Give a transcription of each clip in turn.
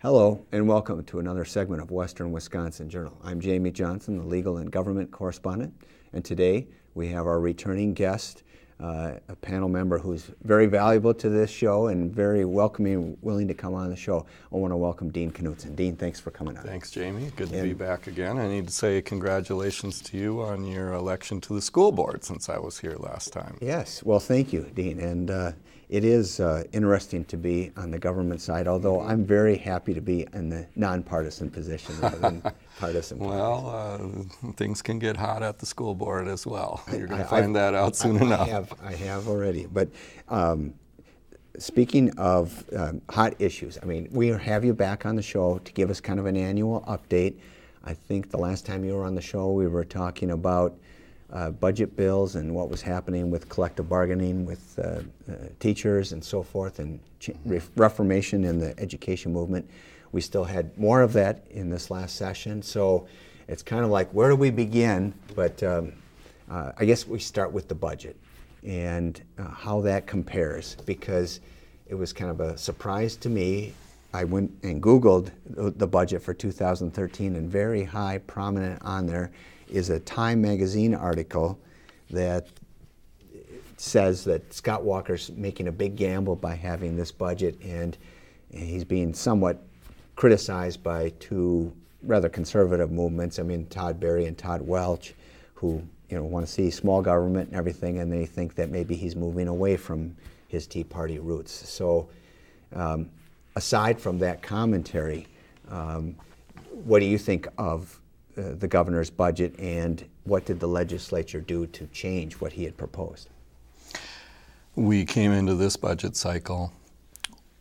Hello and welcome to another segment of Western Wisconsin Journal. I'm Jamie Johnson, the legal and government correspondent, and today we have our returning guest, a panel member who's very valuable to this show and very welcoming and willing to come on the show. I want to welcome Dean Knudson. Dean, thanks for coming on. Thanks, Jamie. Good to be back again. I need to say congratulations to you on your election to the school board since I was here last time. Yes, well, thank you, Dean. And it is interesting to be on the government side, although I'm very happy to be in the nonpartisan position rather than partisan. Well, things can get hot at the school board as well. You're going to find that out soon enough. I have already. But speaking of hot issues, I mean, we have you back on the show to give us kind of an annual update. I think the last time you were on the show, we were talking about budget bills and what was happening with collective bargaining with teachers and so forth, and reformation in the education movement. We still had more of that in this last session, so it's kind of like, where do we begin? But I guess we start with the budget and how that compares, because it was kind of a surprise to me. I went and Googled the budget for 2013, and very high, prominent on there is a Time magazine article that says that Scott Walker's making a big gamble by having this budget, and he's being somewhat criticized by two rather conservative movements. I mean, Todd Berry and Todd Welch, who want to see small government and everything, and they think that maybe he's moving away from his Tea Party roots. So aside from that commentary, what do you think of the governor's budget, and what did the legislature do to change what he had proposed? We came into this budget cycle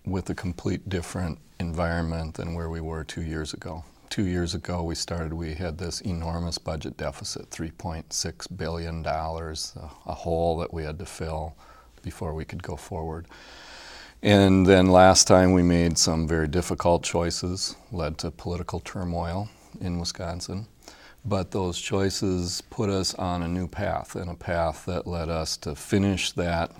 with a complete different environment than where we were 2 years ago. 2 years ago we had this enormous budget deficit, $3.6 billion, a hole that we had to fill before we could go forward. And then last time we made some very difficult choices, led to political turmoil in Wisconsin, but those choices put us on a new path, and a path that led us to finish that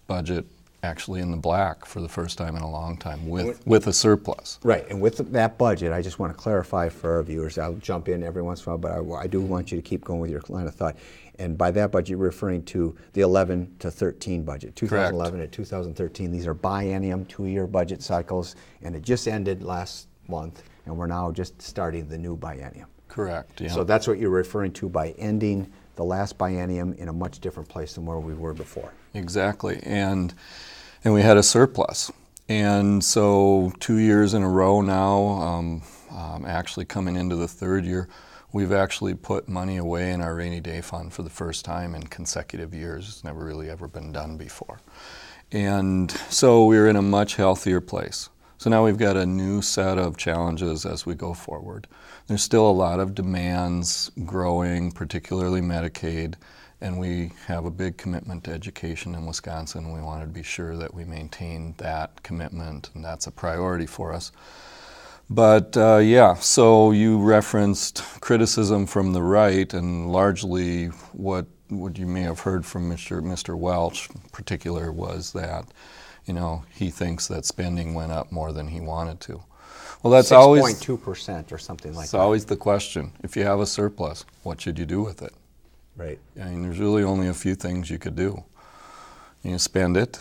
budget actually in the black for the first time in a long time with a surplus. Right, and with that budget, I just want to clarify for our viewers, I'll jump in every once in a while, but I do want you to keep going with your line of thought. And by that budget, you're referring to the 11 to 13 budget. 2011 Correct. to 2013, these are biennium, 2-year budget cycles, and it just ended last month, and we're now just starting the new biennium. Correct, yeah. So that's what you're referring to by ending the last biennium in a much different place than where we were before. Exactly, and we had a surplus. And so 2 years in a row now, actually coming into the third year, we've actually put money away in our rainy day fund for the first time in consecutive years. It's never really ever been done before. And so we're in a much healthier place. So now we've got a new set of challenges as we go forward. There's still a lot of demands growing, particularly Medicaid, and we have a big commitment to education in Wisconsin. We want to be sure that we maintain that commitment, and that's a priority for us. But so you referenced criticism from the right, and largely what you may have heard from Mr. Welch in particular was that he thinks that spending went up more than he wanted to. Well, that's 6.2% or something like that. It's always the question. If you have a surplus, what should you do with it? Right. I mean, there's really only a few things you could do. You spend it,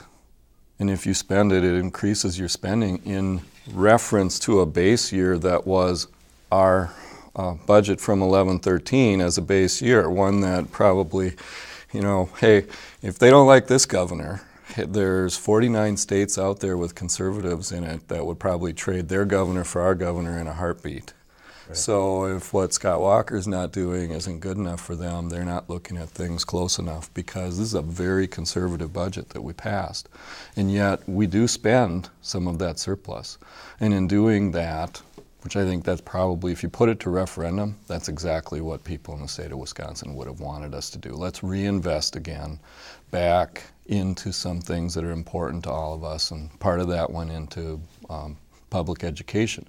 and if you spend it, it increases your spending in reference to a base year that was our budget from 11-13 as a base year, one that probably, hey, if they don't like this governor, there's 49 states out there with conservatives in it that would probably trade their governor for our governor in a heartbeat. Right. So if what Scott Walker's not doing isn't good enough for them, they're not looking at things close enough, because this is a very conservative budget that we passed. And yet we do spend some of that surplus. And in doing that, which I think that's probably, if you put it to referendum, that's exactly what people in the state of Wisconsin would have wanted us to do. Let's reinvest again back into some things that are important to all of us, and part of that went into public education.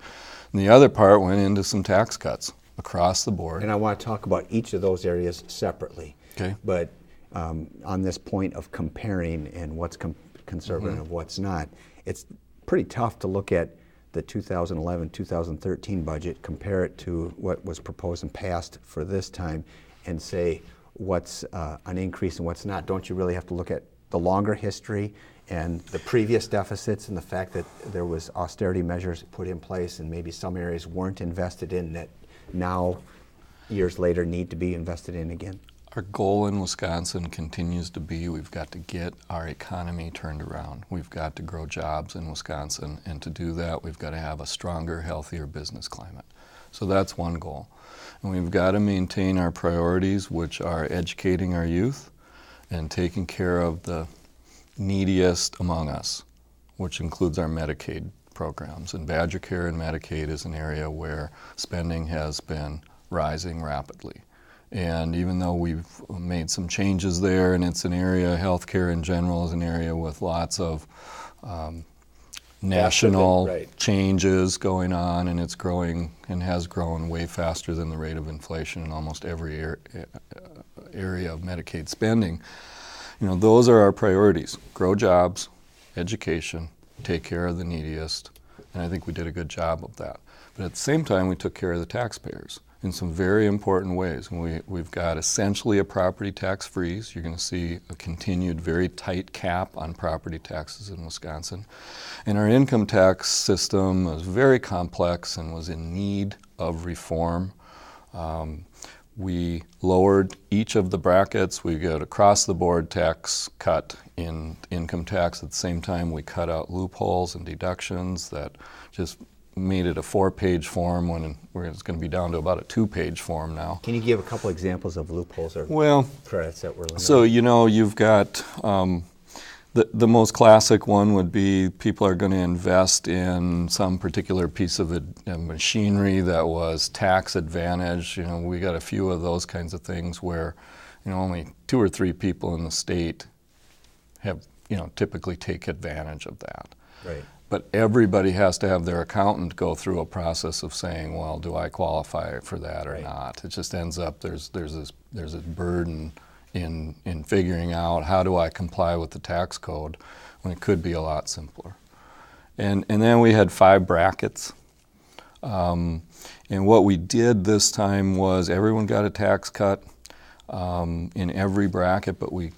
And the other part went into some tax cuts across the board. And I want to talk about each of those areas separately. Okay. But on this point of comparing and what's conservative and what's not, it's pretty tough to look at the 2011-2013 budget, compare it to what was proposed and passed for this time, and say what's an increase and what's not? Don't you really have to look at the longer history and the previous deficits and the fact that there was austerity measures put in place and maybe some areas weren't invested in that now, years later, need to be invested in again? Our goal in Wisconsin continues to be we've got to get our economy turned around. We've got to grow jobs in Wisconsin, and to do that we've got to have a stronger, healthier business climate. So that's one goal. And we've got to maintain our priorities, which are educating our youth and taking care of the neediest among us, which includes our Medicaid programs. And Badger Care and Medicaid is an area where spending has been rising rapidly. And even though we've made some changes there, and it's an area, healthcare in general is an area with lots of national changes going on, and it's growing and has grown way faster than the rate of inflation in almost every area of Medicaid spending. You know, those are our priorities: grow jobs, education, take care of the neediest, and I think we did a good job of that. But at the same time, we took care of the taxpayers in some very important ways. And we've got essentially a property tax freeze. You're going to see a continued very tight cap on property taxes in Wisconsin. And our income tax system was very complex and was in need of reform. We lowered each of the brackets. We got across-the-board tax cut in income tax. At the same time, we cut out loopholes and deductions that just made it a 4-page form when it's going to be down to about a 2-page form now. Can you give a couple examples of loopholes or credits that were limited? So, you know, you've got the most classic one would be people are going to invest in some particular piece of machinery that was tax advantage. You know, we got a few of those kinds of things where, you know, only 2 or 3 people in the state have, you know, typically take advantage of that. Right. But everybody has to have their accountant go through a process of saying, well, do I qualify for that or not? It just ends up there's this burden in figuring out how do I comply with the tax code when it could be a lot simpler. And then we had 5 brackets. And what we did this time was everyone got a tax cut in every bracket, but we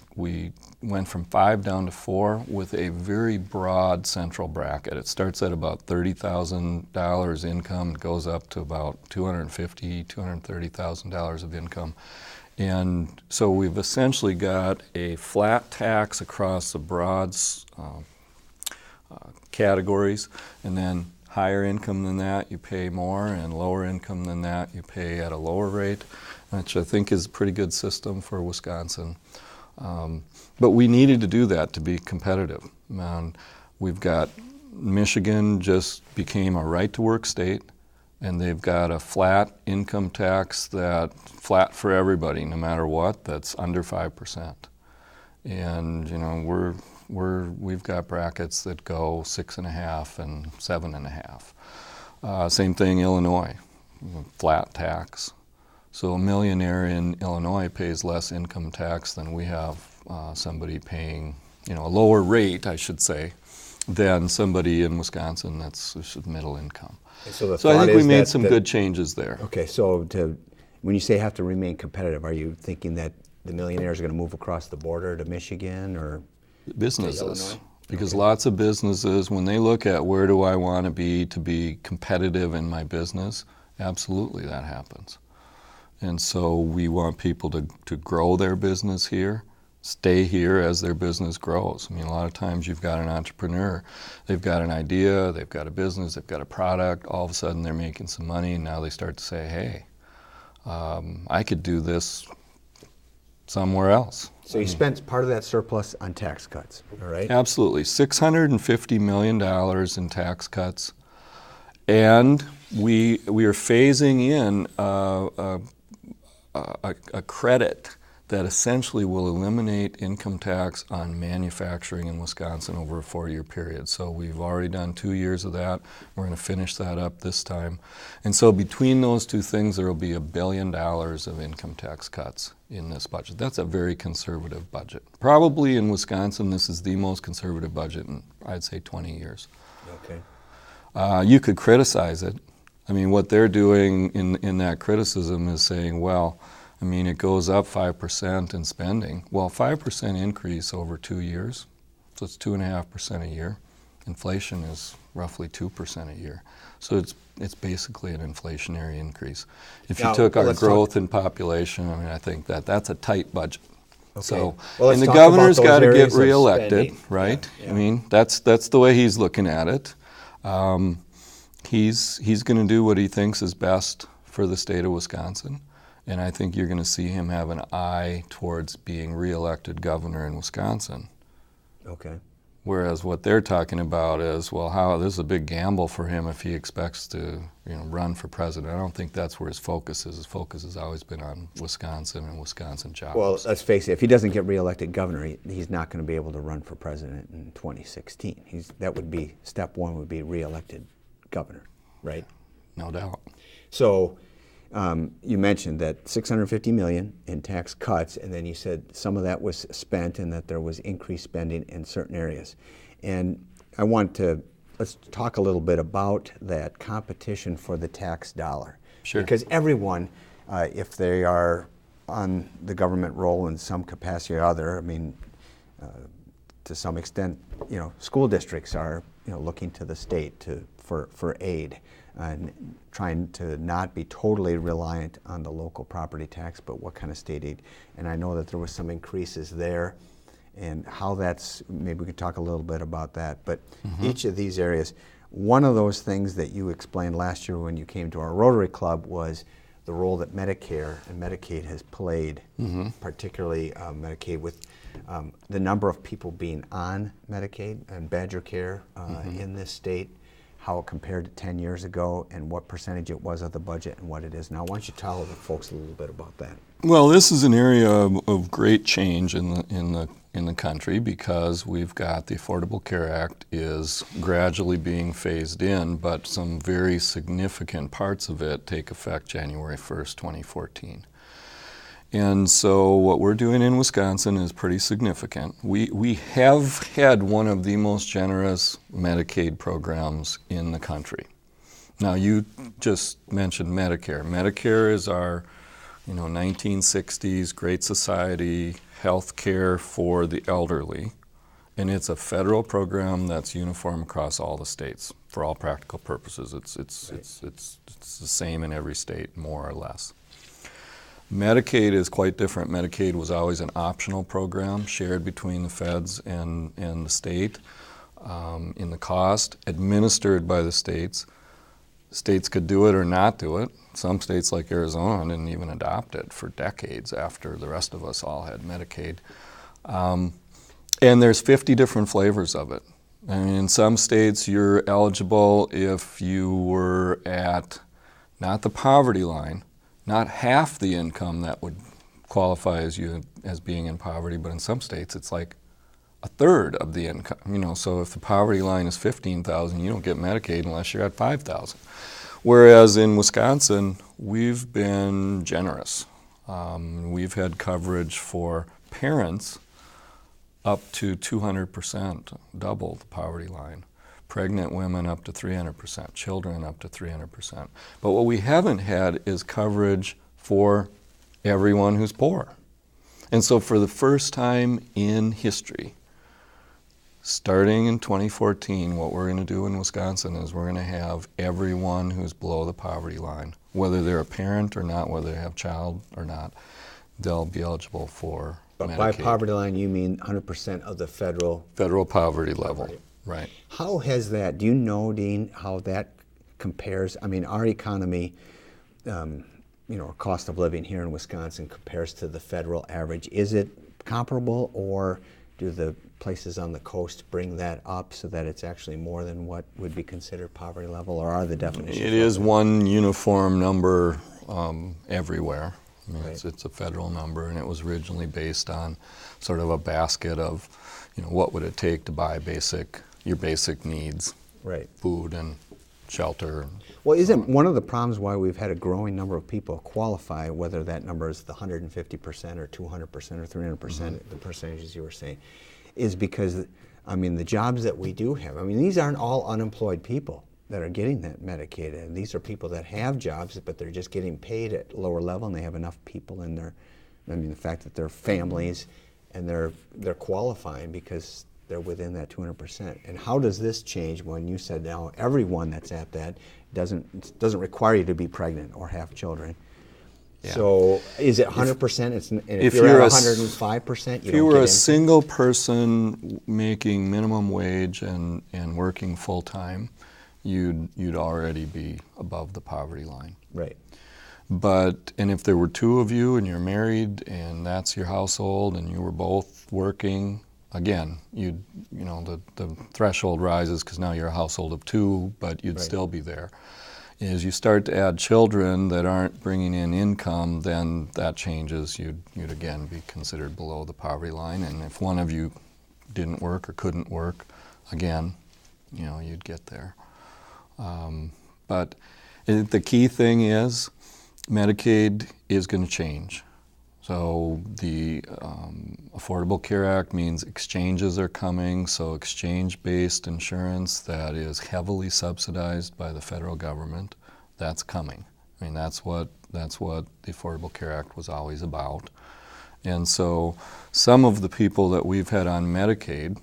went from 5 down to 4 with a very broad central bracket. It starts at about $30,000 income, goes up to about $250,000, $230,000 of income. And so we've essentially got a flat tax across the broad categories, and then higher income than that you pay more, and lower income than that you pay at a lower rate, which I think is a pretty good system for Wisconsin. But we needed to do that to be competitive. We've got Michigan just became a right-to-work state, and they've got a flat income tax that flat for everybody, no matter what. That's under 5%. And you know we've got brackets that go 6.5 and 7.5. Same thing, Illinois, flat tax. So a millionaire in Illinois pays less income tax than we have somebody paying, you know, a lower rate, I should say, than somebody in Wisconsin that's middle income. So I think we made some good changes there. Okay, so when you say have to remain competitive, are you thinking that the millionaires are going to move across the border to Michigan or businesses? To Illinois? Because lots of businesses, when they look at where do I want to be competitive in my business, absolutely that happens. And so we want people to grow their business here, stay here as their business grows. I mean, a lot of times you've got an entrepreneur, they've got an idea, they've got a business, they've got a product, all of a sudden they're making some money, and now they start to say, hey, I could do this somewhere else. So you spent part of that surplus on tax cuts, all right? Absolutely. $650 million in tax cuts. And we are phasing in a credit that essentially will eliminate income tax on manufacturing in Wisconsin over a 4-year period. So we've already done 2 years of that. We're going to finish that up this time. And so between those two things, there will be $1 billion of income tax cuts in this budget. That's a very conservative budget. Probably in Wisconsin, this is the most conservative budget in, I'd say, 20 years. Okay. You could criticize it. I mean, what they're doing in that criticism is saying, well, I mean, it goes up 5% in spending. Well, 5% increase over 2 years, so it's 2.5% a year. Inflation is roughly 2% a year. So it's basically an inflationary increase. If you took our growth in population, I mean, I think that's a tight budget. Okay. So, and the governor's got to get reelected, right? Yeah, yeah. I mean, that's the way he's looking at it. He's going to do what he thinks is best for the state of Wisconsin, and I think you're going to see him have an eye towards being reelected governor in Wisconsin. Okay. Whereas what they're talking about is, well, this is a big gamble for him if he expects to, run for president. I don't think that's where his focus is. His focus has always been on Wisconsin and Wisconsin jobs. Well, let's face it, if he doesn't get reelected governor, he's not going to be able to run for president in 2016. That would be, step one would be reelected governor, right? No doubt. So you mentioned that $650 million in tax cuts, and then you said some of that was spent and that there was increased spending in certain areas. And let's talk a little bit about that competition for the tax dollar. Sure. Because everyone, if they are on the government roll in some capacity or other, I mean, to some extent, school districts are, looking to the state for aid and trying to not be totally reliant on the local property tax, but what kind of state aid. And I know that there was some increases there, and how maybe we could talk a little bit about that. But each of these areas, one of those things that you explained last year when you came to our Rotary Club was the role that Medicare and Medicaid has played, particularly Medicaid with the number of people being on Medicaid and Badger Care in this state, how it compared to 10 years ago, and what percentage it was of the budget and what it is now. Why don't you tell the folks a little bit about that? Well, this is an area of great change in the country, because we've got the Affordable Care Act is gradually being phased in, but some very significant parts of it take effect January 1st, 2014. And so what we're doing in Wisconsin is pretty significant. We have had one of the most generous Medicaid programs in the country. Now, you just mentioned Medicare. Medicare is our 1960s Great Society health care for the elderly, and it's a federal program that's uniform across all the states for all practical purposes. It's the same in every state, more or less. Medicaid is quite different. Medicaid was always an optional program shared between the feds and the state in the cost, administered by the states. States could do it or not do it. Some states like Arizona didn't even adopt it for decades after the rest of us all had Medicaid. And there's 50 different flavors of it. I mean, in some states you're eligible if you were at not the poverty line, not half the income that would qualify you as being in poverty, but in some states it's like a third of the income. So if the poverty line is $15,000, you don't get Medicaid unless you're at $5,000. Whereas in Wisconsin, we've been generous. We've had coverage for parents up to 200%, double the poverty line. Pregnant women up to 300%, children up to 300%. But what we haven't had is coverage for everyone who's poor. And so for the first time in history, starting in 2014, what we're going to do in Wisconsin is we're going to have everyone who's below the poverty line, whether they're a parent or not, whether they have a child or not, they'll be eligible for Medicaid. But by poverty line, you mean 100% of the federal poverty level. Right. How has that, do you know, Dean, how that compares? I mean, our economy, our cost of living here in Wisconsin compares to the federal average. Is it comparable, or do the places on the coast bring that up so that it's actually more than what would be considered poverty level, or are the definitions? It is one uniform number everywhere. I mean, Right. it's a federal number, and it was originally based on sort of a basket of, what would it take to buy your basic needs, Right. food and shelter. Well, isn't one of the problems why we've had a growing number of people qualify, whether that number is the 150% or 200% or 300%, the percentages you were saying, is because, the jobs that we do have, these aren't all unemployed people. that are getting that Medicaid, and these are people that have jobs, but they're just getting paid at lower level, and they have enough people in their, I mean, the fact that they're families, and they're qualifying because they're within that 200%. And how does this change when you said now everyone that's at that doesn't require you to be pregnant or have children? Yeah. So is it 100%? If you're at 105%, if you were a single person making minimum wage and working full time, you'd already be above the poverty line. Right. And if there were two of you and you're married and that's your household and you were both working, again, the threshold rises because now you're a household of two, but you'd still be there. As you start to add children that aren't bringing in income, then that changes. You'd again be considered below the poverty line. And if one of you didn't work or couldn't work, again, you'd get there. But the key thing is Medicaid is going to change. So the Affordable Care Act means exchanges are coming, so exchange-based insurance that is heavily subsidized by the federal government, that's coming. I mean, that's what the Affordable Care Act was always about. And so some of the people that we've had on Medicaid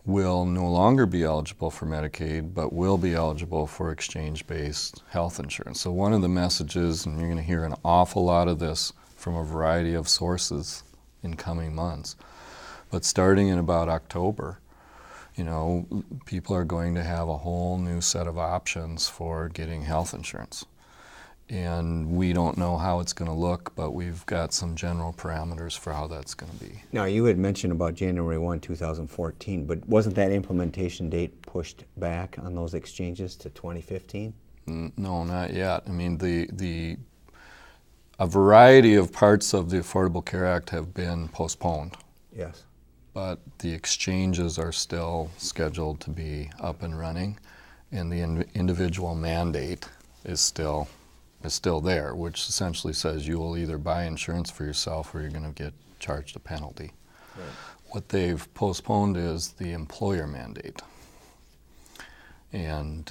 will no longer be eligible for Medicaid, but will be eligible for exchange-based health insurance. So one of the messages, and you're going to hear an awful lot of this from a variety of sources in coming months, but starting in about October, people are going to have a whole new set of options for getting health insurance. And we don't know how it's going to look, but we've got some general parameters for how that's going to be. Now, you had mentioned about January 1, 2014, but wasn't that implementation date pushed back on those exchanges to 2015? No, not yet. I mean, a variety of parts of the Affordable Care Act have been postponed. Yes. But the exchanges are still scheduled to be up and running, and the individual mandate is still there, which essentially says you will either buy insurance for yourself or you're going to get charged a penalty. Right. What they've postponed is the employer mandate. And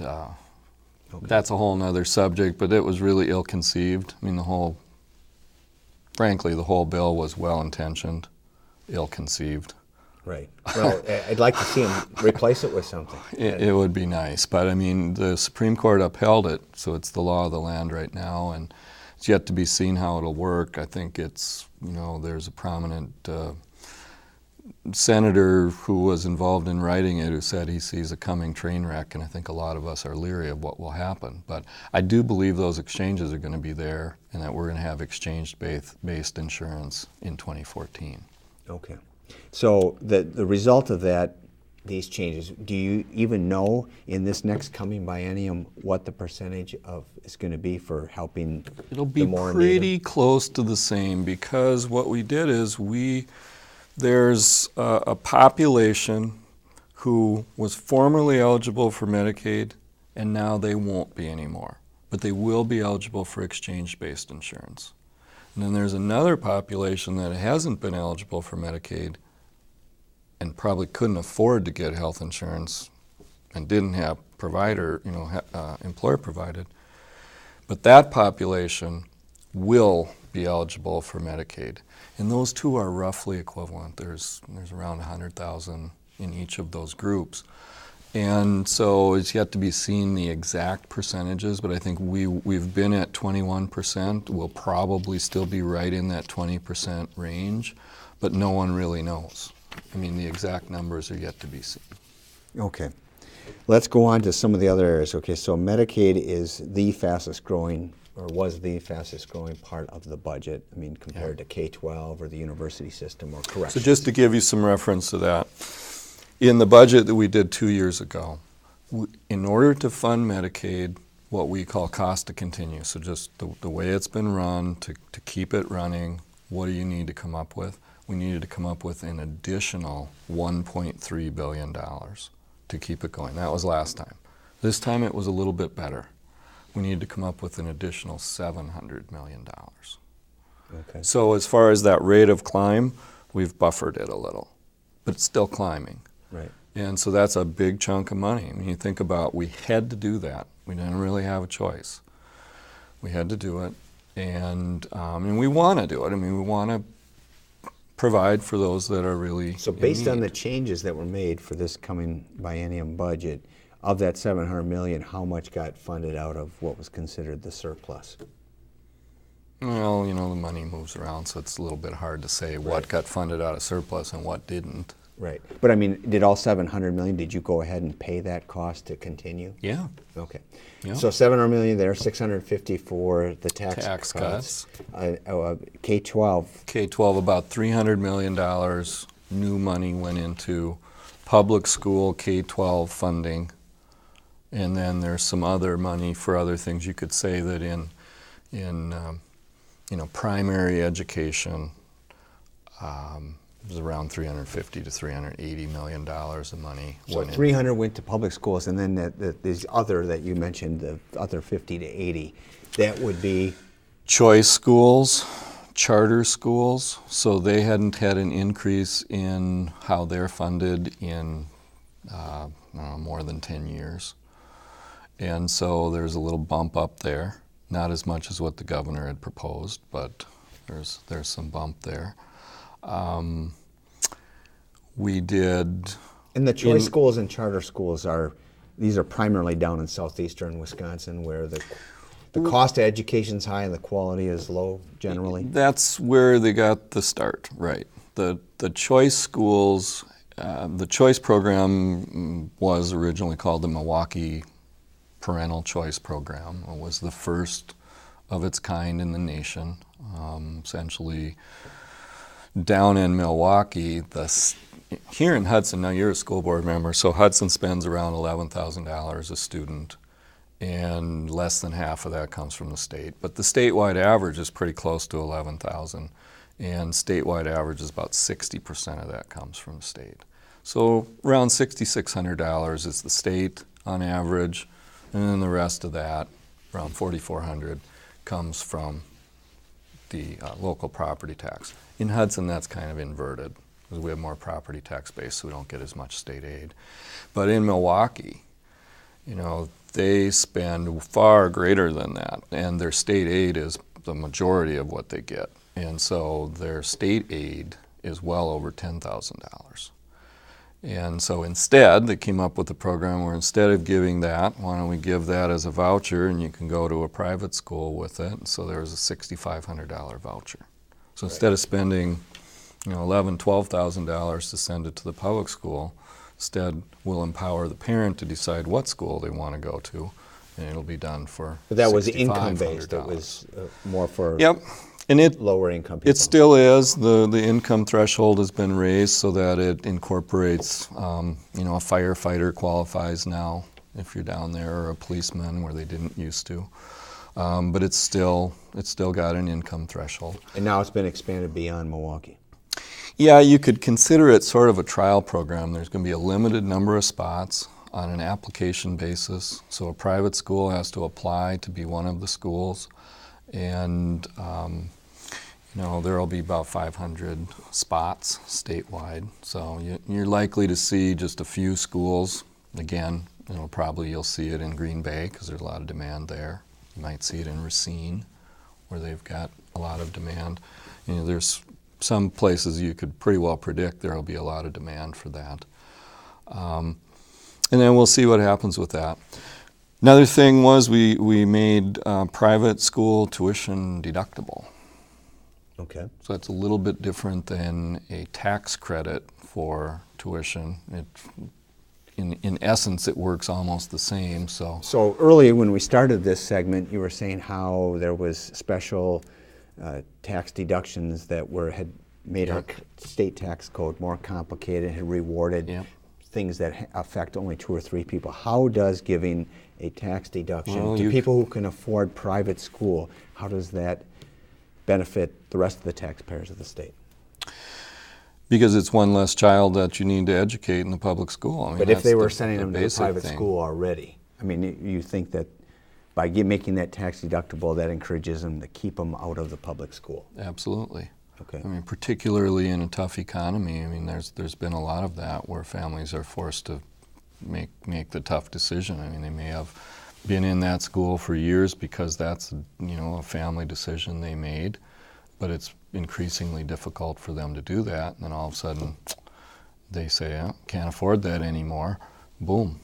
that's a whole nother subject, but it was really ill-conceived. I mean, frankly, the whole bill was well-intentioned, ill-conceived. Right. Well, I'd like to see them replace it with something. It would be nice, but I mean, the Supreme Court upheld it, so it's the law of the land right now, and it's yet to be seen how it'll work. I think there's a prominent senator who was involved in writing it who said he sees a coming train wreck, and I think a lot of us are leery of what will happen. But I do believe those exchanges are going to be there, and that we're going to have exchange-based insurance in 2014. Okay. So the result of these changes, do you even know in this next coming biennium what the percentage is going to be for helping the more needy? It'll be pretty close to the same, because what we did is there's a population who was formerly eligible for Medicaid, and now they won't be anymore, but they will be eligible for exchange-based insurance. And then there's another population that hasn't been eligible for Medicaid and probably couldn't afford to get health insurance and didn't have employer provided. But that population will be eligible for Medicaid. And those two are roughly equivalent. There's around 100,000 in each of those groups. And so it's yet to be seen the exact percentages, but I think we've been at 21%. We'll probably still be right in that 20% range, but no one really knows. I mean, the exact numbers are yet to be seen. Okay. Let's go on to some of the other areas. Okay, so Medicaid is the fastest growing, or was the fastest growing part of the budget, I mean, compared to K-12 or the university system or corrections. So just to give you some reference to that, in the budget that we did 2 years ago, in order to fund Medicaid, what we call cost to continue, so just the way it's been run, to keep it running, what do you need to come up with? We needed to come up with an additional $1.3 billion to keep it going. That was last time. This time it was a little bit better. We needed to come up with an additional $700 million. Okay. So as far as that rate of climb, we've buffered it a little, but it's still climbing. Right. And so that's a big chunk of money. I mean, you think about, we had to do that. We didn't really have a choice. We had to do it, and we want to do it. I mean, we want to provide for those that are really So based on the changes that were made for this coming biennium budget, of that $700 million, how much got funded out of what was considered the surplus? Well, the money moves around, so it's a little bit hard to say what got funded out of surplus and what didn't. Right. But I mean, did all $700 million, did you go ahead and pay that cost to continue? Yeah. Okay. Yeah. So $700 million there, $650 for the tax cuts. K-12. K-12, about $300 million new money went into public school K-12 funding. And then there's some other money for other things. You could say that in primary education, it was around $350 to $380 million of money. So 300 went to public schools, and then these other that you mentioned, the other 50 to 80, that would be choice schools, charter schools. So they hadn't had an increase in how they're funded in more than 10 years. And so there's a little bump up there. Not as much as what the governor had proposed, but there's some bump there. We did. And the choice schools and charter schools these are primarily down in southeastern Wisconsin, where the cost of education is high and the quality is low generally. That's where they got the start, right? The choice schools, the choice program was originally called the Milwaukee Parental Choice Program. It was the first of its kind in the nation. Essentially, down in Milwaukee, here in Hudson, now you're a school board member, so Hudson spends around $11,000 a student, and less than half of that comes from the state. But the statewide average is pretty close to $11,000, and statewide average is about 60% of that comes from the state. So around $6,600 is the state on average, and then the rest of that, around $4,400, comes from the local property tax. In Hudson, that's kind of inverted, because we have more property tax base, so we don't get as much state aid. But in Milwaukee, they spend far greater than that, and their state aid is the majority of what they get. And so their state aid is well over $10,000. And so instead, they came up with a program where instead of giving that, why don't we give that as a voucher, and you can go to a private school with it. So there was a $6,500 voucher. So instead of spending $11,000, $12,000 to send it to the public school, instead we'll empower the parent to decide what school they want to go to, and it'll be done for But that was income-based. It was more for and lower income people. It still is. The income threshold has been raised so that it incorporates, a firefighter qualifies now if you're down there, or a policeman where they didn't used to. But it's still got an income threshold. And now it's been expanded beyond Milwaukee. Yeah, you could consider it sort of a trial program. There's going to be a limited number of spots on an application basis. So a private school has to apply to be one of the schools, and there will be about 500 spots statewide. So you're likely to see just a few schools. Again, you'll see it in Green Bay because there's a lot of demand there. You might see it in Racine, where they've got a lot of demand. There's some places you could pretty well predict there will be a lot of demand for that. And then we'll see what happens with that. Another thing was we made private school tuition deductible. Okay. So it's a little bit different than a tax credit for tuition. In essence, it works almost the same. So earlier when we started this segment, you were saying how there was special tax deductions that had made our state tax code more complicated, had rewarded things that affect only 2 or 3 people. How does giving a tax deduction to people who can afford private school, how does that benefit the rest of the taxpayers of the state? Because it's one less child that you need to educate in the public school. But if they were sending them to a private school already, you think that by making that tax deductible, that encourages them to keep them out of the public school? Absolutely. Okay. I mean, particularly in a tough economy. I mean, there's been a lot of that where families are forced to make the tough decision. I mean, they may have been in that school for years because that's, a family decision they made, but it's increasingly difficult for them to do that. And then all of a sudden, they say, oh, can't afford that anymore. Boom,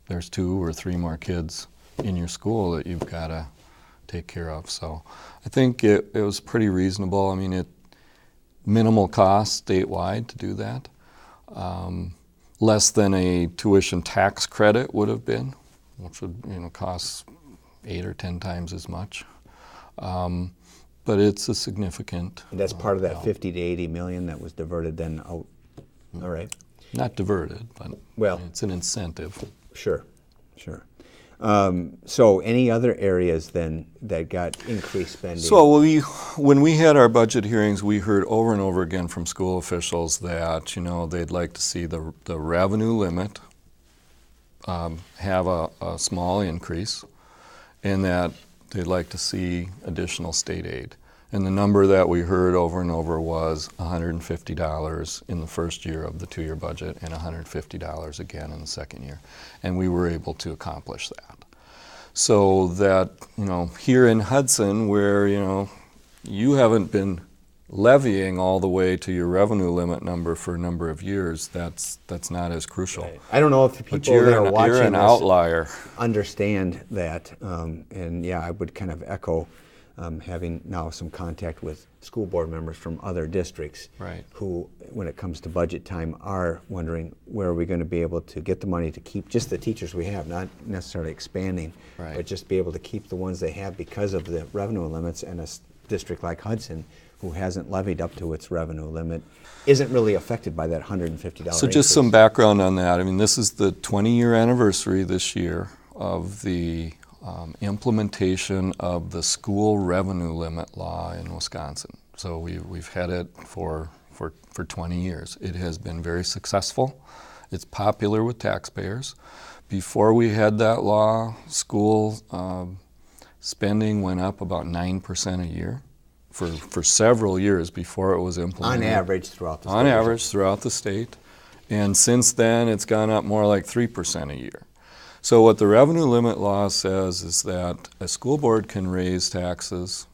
there's 2 or 3 more kids in your school that you've got to take care of. So I think it was pretty reasonable. I mean, minimal cost statewide to do that. Less than a tuition tax credit would have been, which would cost 8 or 10 times as much. But it's a significant. And that's part of that help. 50 to 80 million that was diverted then out. All right. Not diverted, but it's an incentive. Sure. So any other areas then that got increased spending? So when we had our budget hearings, we heard over and over again from school officials that they'd like to see the revenue limit have a small increase, and that they'd like to see additional state aid. And the number that we heard over and over was $150 in the first year of the 2-year budget and $150 again in the second year. And we were able to accomplish that. So that, here in Hudson, where, you haven't been levying all the way to your revenue limit number for a number of years, that's not as crucial. Right. I don't know if the people that are watching you're an outlier. Understand that. And yeah, I would kind of echo having now some contact with school board members from other districts who, when it comes to budget time, are wondering where are we going to be able to get the money to keep just the teachers we have, not necessarily expanding, but just be able to keep the ones they have because of the revenue limits. And a district like Hudson, who hasn't levied up to its revenue limit, isn't really affected by that $150 So increase. just some background on that. I mean, this is the 20-year anniversary this year of the implementation of the school revenue limit law in Wisconsin. So we've had it for 20 years. It has been very successful. It's popular with taxpayers. Before we had that law, school spending went up about 9% a year for several years before it was implemented. On average throughout the state. On average throughout the state. And since then, it's gone up more like 3% a year. So what the revenue limit law says is that a school board can raise taxes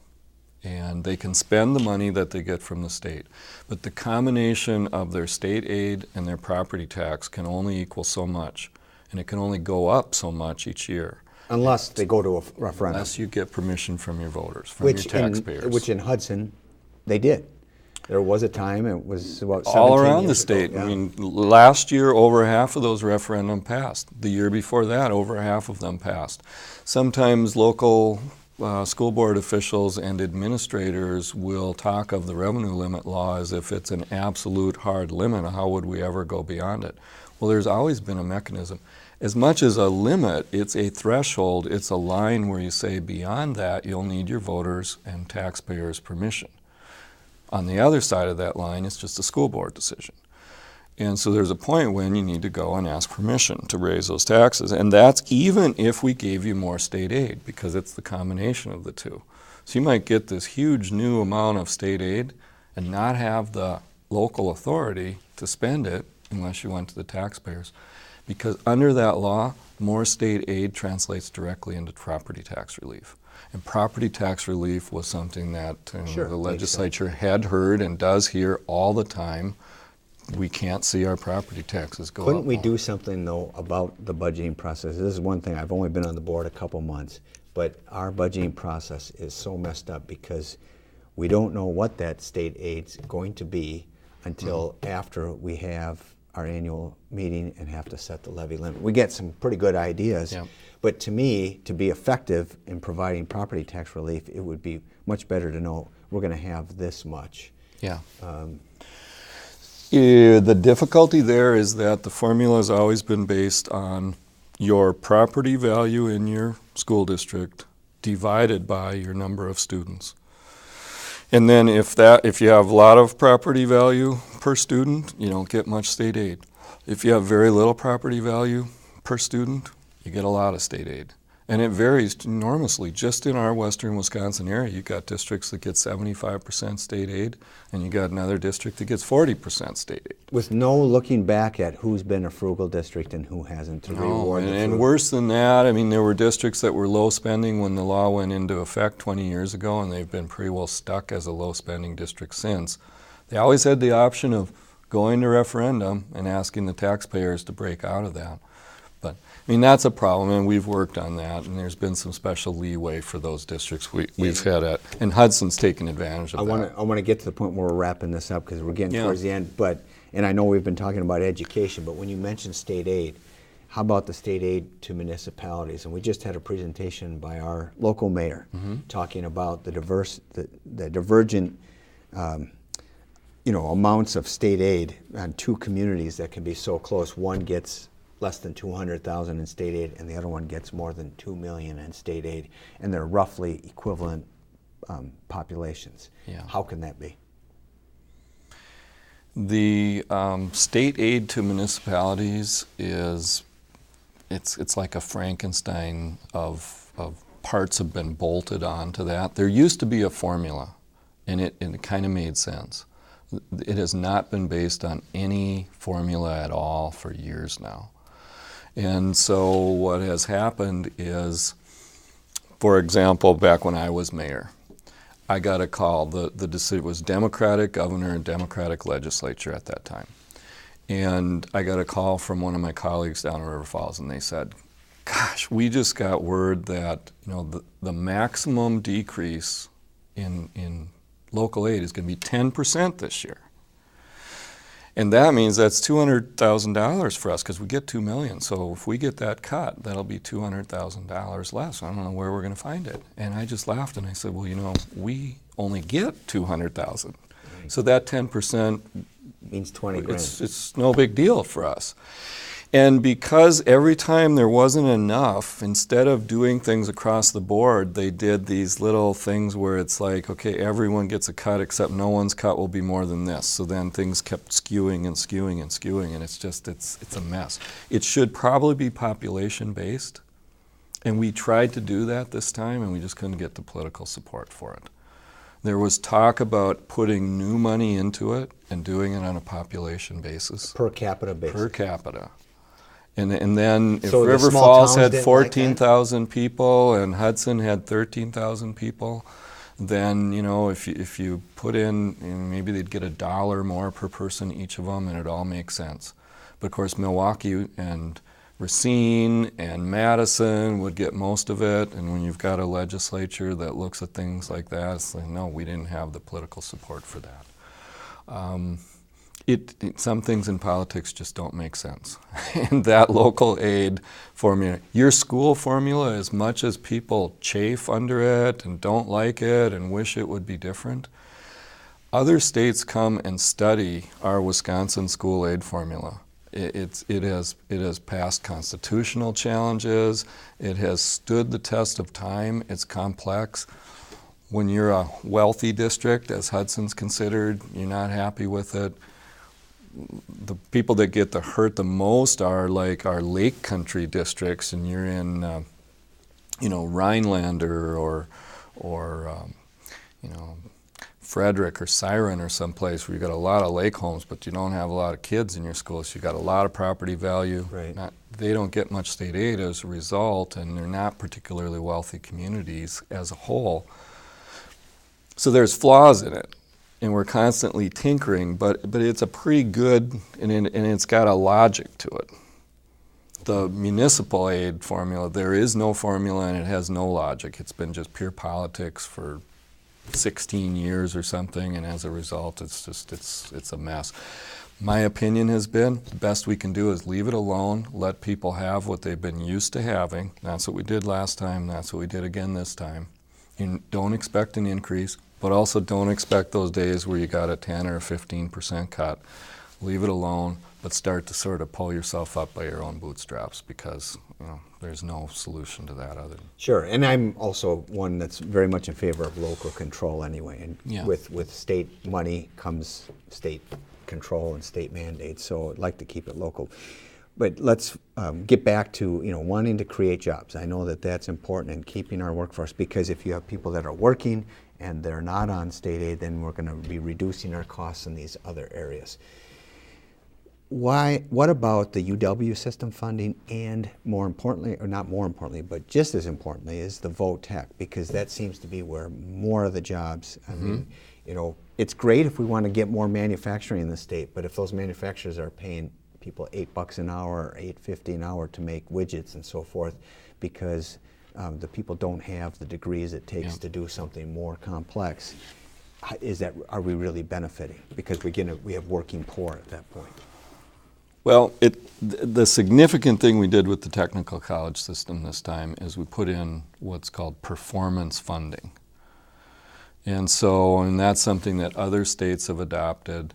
and they can spend the money that they get from the state. But the combination of their state aid and their property tax can only equal so much. And it can only go up so much each year. Unless they go to a referendum. Unless you get permission from your voters, from your taxpayers. Which in Hudson, they did. There was a time, it was about 17 all around the years state. ago, yeah. I mean, last year, over half of those referendum passed. The year before that, over half of them passed. Sometimes local school board officials and administrators will talk of the revenue limit law as if it's an absolute hard limit. How would we ever go beyond it? Well, there's always been a mechanism. As much as a limit, it's a threshold. It's a line where you say beyond that, you'll need your voters and taxpayers' permission. On the other side of that line, it's just a school board decision. And so there's a point when you need to go and ask permission to raise those taxes. And that's even if we gave you more state aid, because it's the combination of the two. So you might get this huge new amount of state aid and not have the local authority to spend it unless you went to the taxpayers. Because under that law, more state aid translates directly into property tax relief. And property tax relief was something that the legislature had heard and does hear all the time. We can't see our property taxes go up. Couldn't we do something, though, about the budgeting process? This is one thing. I've only been on the board a couple months, but our budgeting process is so messed up because we don't know what that state aid's going to be until after we have our annual meeting and have to set the levy limit. We get some pretty good ideas. Yep. But to me, to be effective in providing property tax relief, it would be much better to know we're going to have this much. Yeah. The difficulty there is that the formula has always been based on your property value in your school district divided by your number of students. And then if you have a lot of property value per student, you don't get much state aid. If you have very little property value per student, you get a lot of state aid. And it varies enormously. Just in our western Wisconsin area, you got districts that get 75% state aid, and you got another district that gets 40% state aid. With no looking back at who's been a frugal district and who hasn't to reward the and frugal. worse than that, I mean, there were districts that were low spending when the law went into effect 20 years ago, and they've been pretty well stuck as a low spending district since. They always had the option of going to referendum and asking the taxpayers to break out of that. But I mean, that's a problem, and we've worked on that, and there's been some special leeway for those districts we've had at, and Hudson's taken advantage of that. I want to get to the point where we're wrapping this up because we're getting towards the end. And I know we've been talking about education, but when you mention state aid, how about the state aid to municipalities? And we just had a presentation by our local mayor talking about the divergent amounts of state aid on two communities that can be so close. One gets less than $200,000 in state aid, and the other one gets more than $2 million in state aid, and they're roughly equivalent populations. Yeah. How can that be? The state aid to municipalities it's like a Frankenstein of parts have been bolted onto that. There used to be a formula, and it kind of made sense. It has not been based on any formula at all for years now. And so what has happened is, for example, back when I was mayor, I got a call. The decision was Democratic governor and Democratic legislature at that time. And I got a call from one of my colleagues down in River Falls, and they said, gosh, we just got word that the maximum decrease in local aid is going to be 10% this year. And that means that's $200,000 for us because we get $2 million. So if we get that cut, that'll be $200,000 less. I don't know where we're going to find it. And I just laughed and I said, well, we only get $200,000. So that 10% means 20 grand. It's no big deal for us. And because every time there wasn't enough, instead of doing things across the board, they did these little things where it's like, okay, everyone gets a cut except no one's cut will be more than this. So then things kept skewing and skewing and skewing, and it's a mess. It should probably be population-based, and we tried to do that this time, and we just couldn't get the political support for it. There was talk about putting new money into it and doing it on a population basis. Per capita basis. Per capita. And then if So the River small Falls towns had didn't 14,000 people and Hudson had 13,000 people, then if you put in, maybe they'd get $1 more per person each of them, and it all makes sense. But of course, Milwaukee and Racine and Madison would get most of it, and when you've got a legislature that looks at things like that, it's like, no, we didn't have the political support for that. Some things in politics just don't make sense. And that local aid formula, your school formula, as much as people chafe under it and don't like it and wish it would be different, other states come and study our Wisconsin school aid formula. It has passed constitutional challenges. It has stood the test of time. It's complex. When you're a wealthy district, as Hudson's considered, you're not happy with it. The people that get hurt the most are like our lake country districts, and you're in, Rhinelander or Frederick or Siren or someplace where you got a lot of lake homes, but you don't have a lot of kids in your school, so you got a lot of property value. Right. They don't get much state aid as a result, and they're not particularly wealthy communities as a whole. So there's flaws in it. And we're constantly tinkering, but it's a pretty good, and it's got a logic to it. The municipal aid formula, there is no formula and it has no logic. It's been just pure politics for 16 years or something, and as a result, it's a mess. My opinion has been the best we can do is leave it alone, let people have what they've been used to having. That's what we did last time, that's what we did again this time. You don't expect an increase, but also don't expect those days where you got a 10 or a 15% cut. Leave it alone, but start to sort of pull yourself up by your own bootstraps, because there's no solution to that other than. Sure, and I'm also one that's very much in favor of local control anyway. And Yeah. with state money comes state control and state mandates, so I'd like to keep it local. But let's get back to wanting to create jobs. I know that that's important in keeping our workforce, because if you have people that are working and they're not on state aid, then we're going to be reducing our costs in these other areas. What about the UW system funding, and more importantly, or not more importantly, but just as importantly, is the VOTEC, because that seems to be where more of the jobs, I mean, it's great if we want to get more manufacturing in the state, but if those manufacturers are paying people $8 an hour or $8.50 an hour to make widgets and so forth, because the people don't have the degrees it takes to do something more complex, are we really benefiting? Because we have working poor at that point. Well, the significant thing we did with the technical college system this time is we put in what's called performance funding. And that's something that other states have adopted.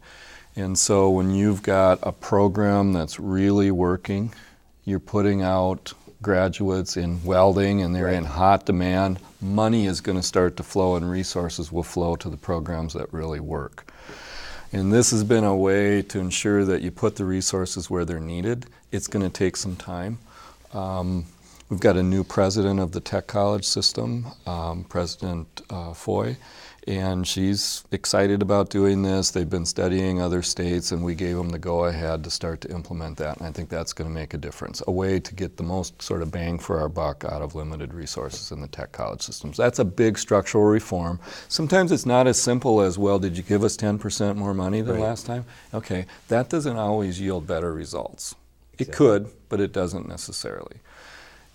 And so when you've got a program that's really working, you're putting out graduates in welding and they're in hot demand, money is going to start to flow and resources will flow to the programs that really work. And this has been a way to ensure that you put the resources where they're needed. It's going to take some time. We've got a new president of the tech college system, President Foy, and she's excited about doing this. They've been studying other states, and we gave them the go-ahead to start to implement that, and I think that's going to make a difference, a way to get the most sort of bang for our buck out of limited resources in the tech college systems. That's a big structural reform. Sometimes it's not as simple as, well, did you give us 10% more money than last time? Okay, that doesn't always yield better results. Exactly. It could, but it doesn't necessarily.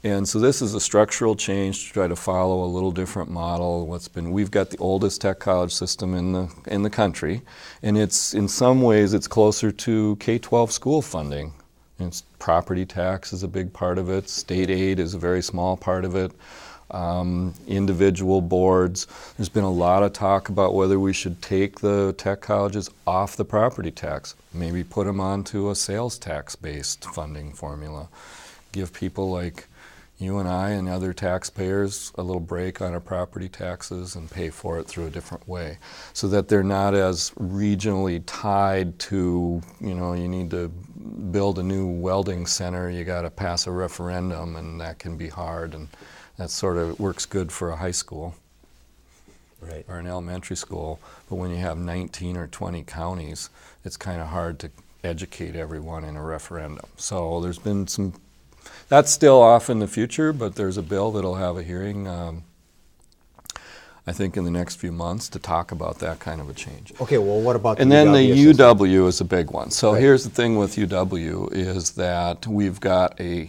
And so this is a structural change to try to follow a little different model. We've got the oldest tech college system in the country, and in some ways it's closer to K-12 school funding. It's property tax is a big part of it. State aid is a very small part of it. Individual boards. There's been a lot of talk about whether we should take the tech colleges off the property tax, maybe put them onto a sales tax-based funding formula. Give people like you and I and other taxpayers a little break on our property taxes and pay for it through a different way, so that they're not as regionally tied to, you need to build a new welding center, you got to pass a referendum, and that can be hard, and that sort of works good for a high school or an elementary school, but when you have 19 or 20 counties, it's kind of hard to educate everyone in a referendum. So there's been some. That's still off in the future, but there's a bill that'll have a hearing, I think, in the next few months to talk about that kind of a change. Okay, well, what about the UW And then the system? UW is a big one. So here's the thing with UW is that we've got a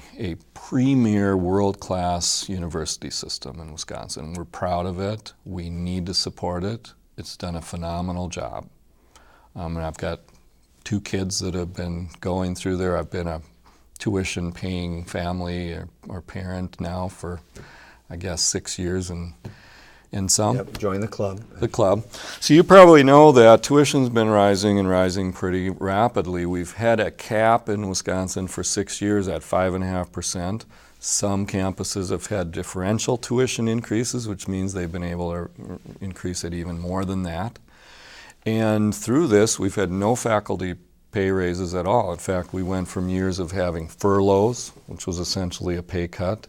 premier world-class university system in Wisconsin. We're proud of it. We need to support it. It's done a phenomenal job. And I've got 2 kids that have been going through there. I've been a tuition-paying family or parent now for, I guess, 6 years and some. Yep, join the club. The club. So you probably know that tuition's been rising and rising pretty rapidly. We've had a cap in Wisconsin for 6 years at 5.5%. Some campuses have had differential tuition increases, which means they've been able to increase it even more than that. And through this, we've had no faculty pay raises at all. In fact, we went from years of having furloughs, which was essentially a pay cut,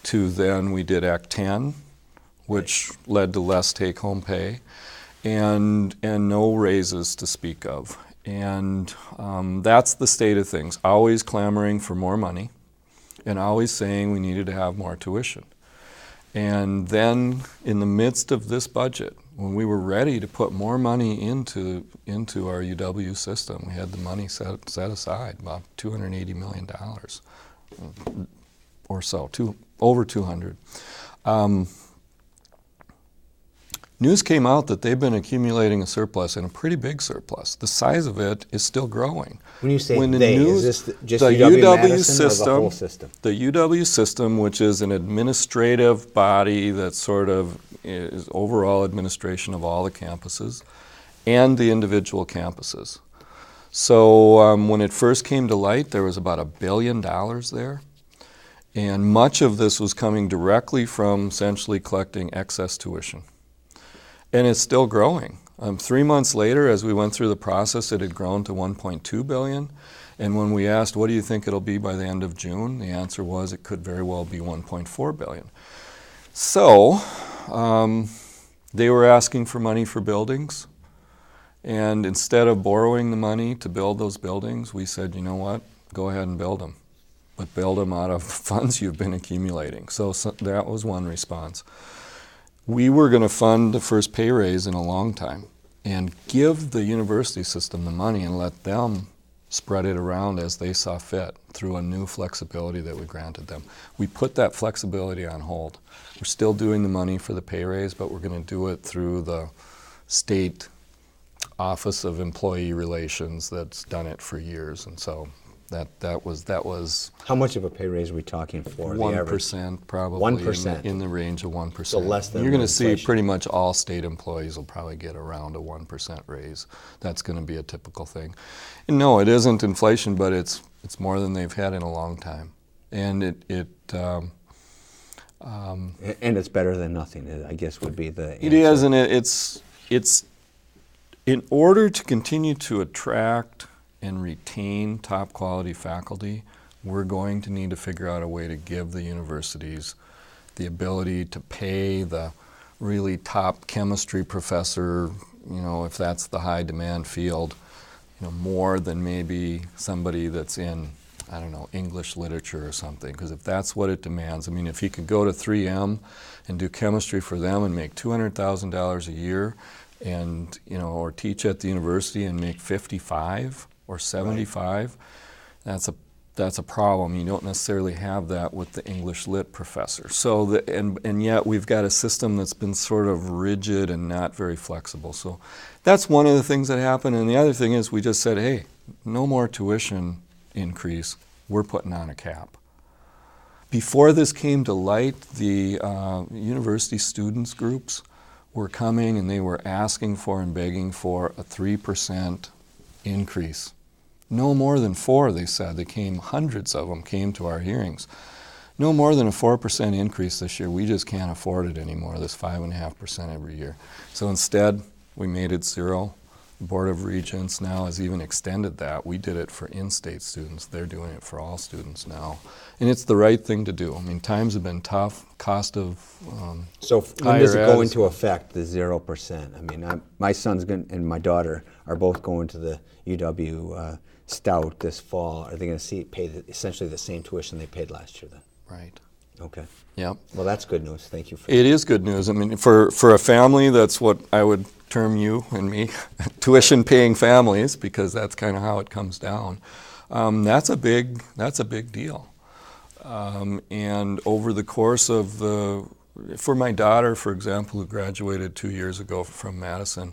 to then we did Act 10, which led to less take-home pay, and no raises to speak of. And that's the state of things, always clamoring for more money and always saying we needed to have more tuition. And then in the midst of this budget, when we were ready to put more money into our UW system, we had the money set aside, about $280 million or so, over 200. News came out that they've been accumulating a surplus, and a pretty big surplus. The size of it is still growing. When you say is this just UW system, or the whole system? The UW system, which is an administrative body that sort of is overall administration of all the campuses and the individual campuses. So when it first came to light, there was about $1 billion there. And much of this was coming directly from essentially collecting excess tuition. And it's still growing. 3 months later, as we went through the process, it had grown to $1.2 billion. And when we asked, what do you think it'll be by the end of June? The answer was it could very well be $1.4 billion. So they were asking for money for buildings. And instead of borrowing the money to build those buildings, we said, you know what, go ahead and build them. But build them out of funds you've been accumulating. So that was one response. We were going to fund the first pay raise in a long time and give the university system the money and let them spread it around as they saw fit through a new flexibility that we granted them. We put that flexibility on hold. We're still doing the money for the pay raise, but we're going to do it through the state Office of Employee Relations that's done it for years. And so that was How much of a pay raise are we talking for? 1% probably. 1%. In the range of 1%. So less than You're going to see inflation. pretty much all state employees will probably get around a 1% raise. That's going to be a typical thing. And no, it isn't inflation, but it's more than they've had in a long time. And And it's better than nothing, I guess would be the answer. It is, and it's in order to continue to attract and retain top quality faculty, we're going to need to figure out a way to give the universities the ability to pay the really top chemistry professor, if that's the high demand field, more than maybe somebody that's in, I don't know, English literature or something. Because if that's what it demands, if you could go to 3M and do chemistry for them and make $200,000 a year, and or teach at the university and make 55 or 75, right. That's a problem. You don't necessarily have that with the English lit professor. So and yet we've got a system that's been sort of rigid and not very flexible. So that's one of the things that happened. And the other thing is we just said, hey, no more tuition increase. We're putting on a cap. Before this came to light, the university students groups were coming and they were asking for and begging for a 3% increase. No more than 4, they said. They came, hundreds of them came to our hearings. No more than a 4% increase this year. We just can't afford it anymore, this 5.5% every year. So instead, we made it 0. The Board of Regents now has even extended that. We did it for in-state students. They're doing it for all students now. And it's the right thing to do. Times have been tough. Cost of So when does it go into effect, the 0%? My son's and my daughter are both going to the UW Stout this fall. Are they going to pay essentially the same tuition they paid last year then? Right. Okay. Yep. Well, that's good news. Thank you for It is good news. For a family, that's what I would term you and me, tuition-paying families, because that's kind of how it comes down. That's a big deal. And over the course of for my daughter, for example, who graduated 2 years ago from Madison,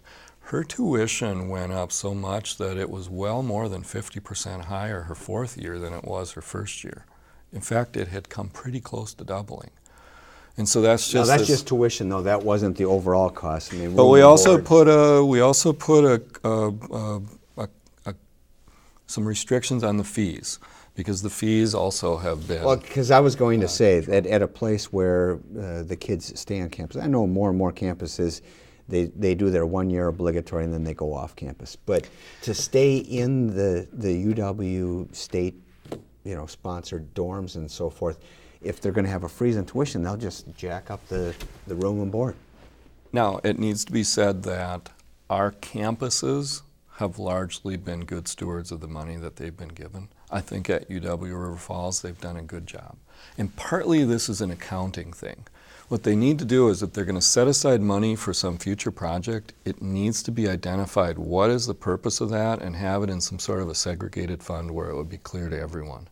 her tuition went up so much that it was well more than 50% higher her 4th year than it was her 1st year. In fact, it had come pretty close to doubling. And so that's just just tuition, though. That wasn't the overall cost. But we also put some restrictions on the fees, because the fees also have been. Well, because I was going to say that at a place where the kids stay on campus, I know more and more campuses, they do their 1 year obligatory and then they go off campus. But to stay in the UW state, sponsored dorms and so forth, if they're going to have a freeze in tuition, they'll just jack up the room and board. Now, it needs to be said that our campuses have largely been good stewards of the money that they've been given. I think at UW River Falls, they've done a good job. And partly this is an accounting thing. What they need to do is, if they're going to set aside money for some future project, it needs to be identified what is the purpose of that and have it in some sort of a segregated fund where it would be clear to everyone.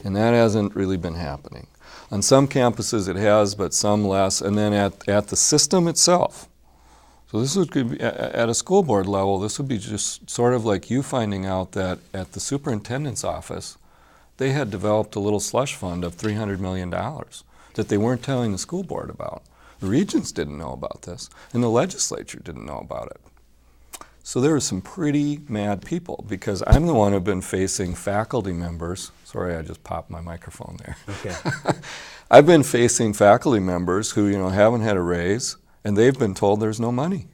And that hasn't really been happening. On some campuses it has, but some less. And then at the system itself. So this would be, at a school board level, this would be just sort of like you finding out that at the superintendent's office, they had developed a little slush fund of $300 million that they weren't telling the school board about. The regents didn't know about this, and the legislature didn't know about it. So there were some pretty mad people, because I'm the one who've been facing faculty members. Sorry, I just popped my microphone there. Okay. I've been facing faculty members who haven't had a raise, and they've been told there's no money.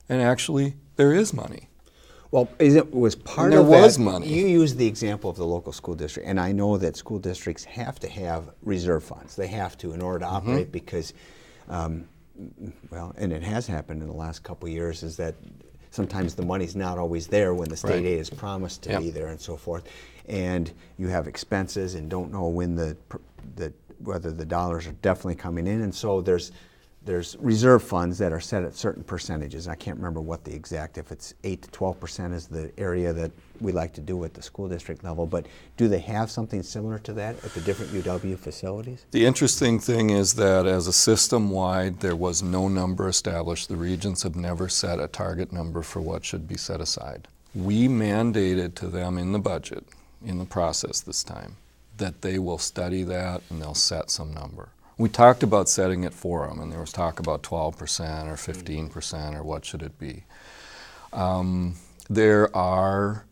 And actually, there is money. Well, was part And of there was that, money. You used the example of the local school district, and I know that school districts have to have reserve funds. They have to in order to operate because, well, and it has happened in the last couple of years, is that sometimes the money's not always there when the state aid is promised to be there and so forth. And you have expenses and don't know when whether the dollars are definitely coming in, and so there's reserve funds that are set at certain percentages. I can't remember what the exact, if it's 8 to 12% is the area that we like to do at the school district level, but do they have something similar to that at the different UW facilities? The interesting thing is that as a system-wide, there was no number established. The regions have never set a target number for what should be set aside. We mandated to them in the budget, in the process this time, that they will study that and they'll set some number. We talked about setting it for them, and there was talk about 12% or 15% or what should it be. There are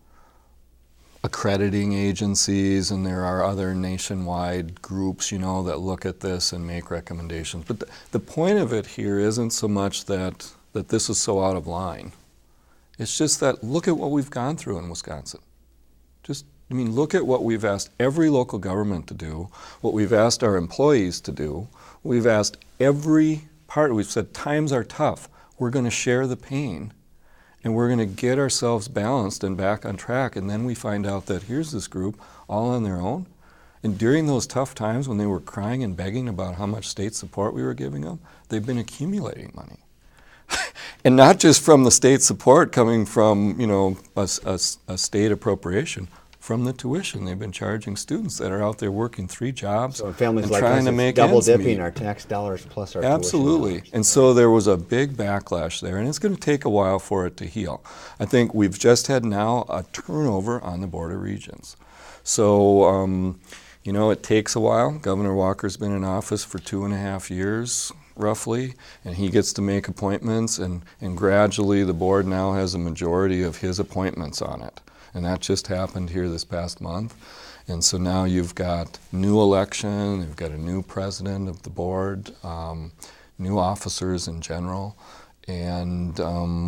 accrediting agencies and there are other nationwide groups, you know, that look at this and make recommendations. But the point of it here isn't so much that this is so out of line. It's just that look at what we've gone through in Wisconsin. Look at what we've asked every local government to do, what we've asked our employees to do. We've asked every part. We've said times are tough. We're going to share the pain, and we're going to get ourselves balanced and back on track. And then we find out that here's this group all on their own. And during those tough times when they were crying and begging about how much state support we were giving them, they've been accumulating money. And not just from the state support coming from, you know, a state appropriation, from the tuition they've been charging students that are out there working 3 jobs. So families and like trying us, to it's make double ends dipping meet. our tax dollars plus our Absolutely. tuition dollars. And so there was a big backlash there, and it's going to take a while for it to heal. I think we've just had now a turnover on the Board of Regents. So, you know, it takes a while. Governor Walker's been in office for 2.5 years, roughly, and he gets to make appointments, and gradually the board now has a majority of his appointments on it. And that just happened here this past month. And so now you've got new election, you've got a new president of the board, new officers in general. And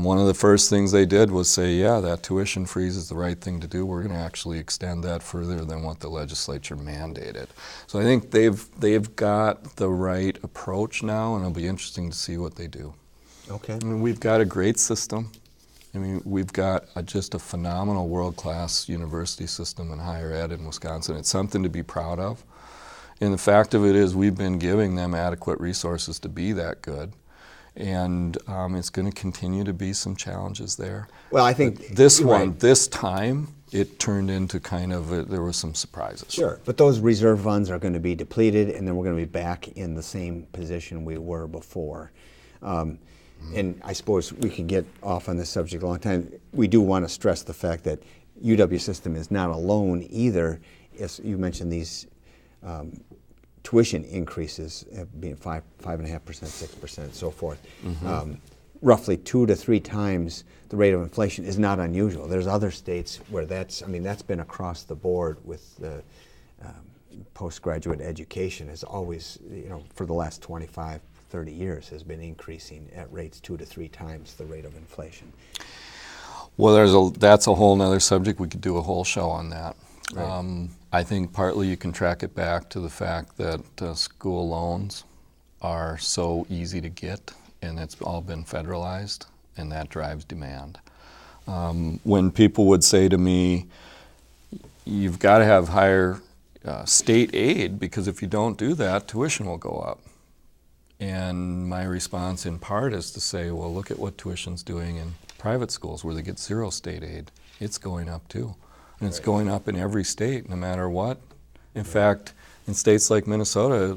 one of the first things they did was say, yeah, that tuition freeze is the right thing to do. We're going to actually extend that further than what the legislature mandated. So I think they've got the right approach now, and it'll be interesting to see what they do. Okay. I mean, we've got a great system. I mean, we've got just a phenomenal world-class university system in higher ed in Wisconsin. It's something to be proud of. And the fact of it is we've been giving them adequate resources to be that good. And it's going to continue to be some challenges there. Well, I think this right. time, it turned into kind of, there were some surprises. Sure, but those reserve funds are going to be depleted, and then we're going to be back in the same position we were before. And I suppose we can get off on this subject a long time. We do want to stress the fact that UW system is not alone either. As you mentioned, these tuition increases being 5.5%, 6%, so forth. Roughly 2 to 3 times the rate of inflation is not unusual. There's other states where that's been across the board with the postgraduate education has always, you know, for the last 25, 30 years has been increasing at rates 2 to 3 times the rate of inflation. Well, that's a whole nother subject. We could do a whole show on that. Right. I think partly you can track it back to the fact that school loans are so easy to get, and it's all been federalized, and that drives demand. When people would say to me, you've got to have higher state aid because if you don't do that, tuition will go up. And my response in part is to say, well, look at what tuition's doing in private schools where they get 0 state aid. It's going up too. And it's going up in every state, no matter what. In fact, in states like Minnesota,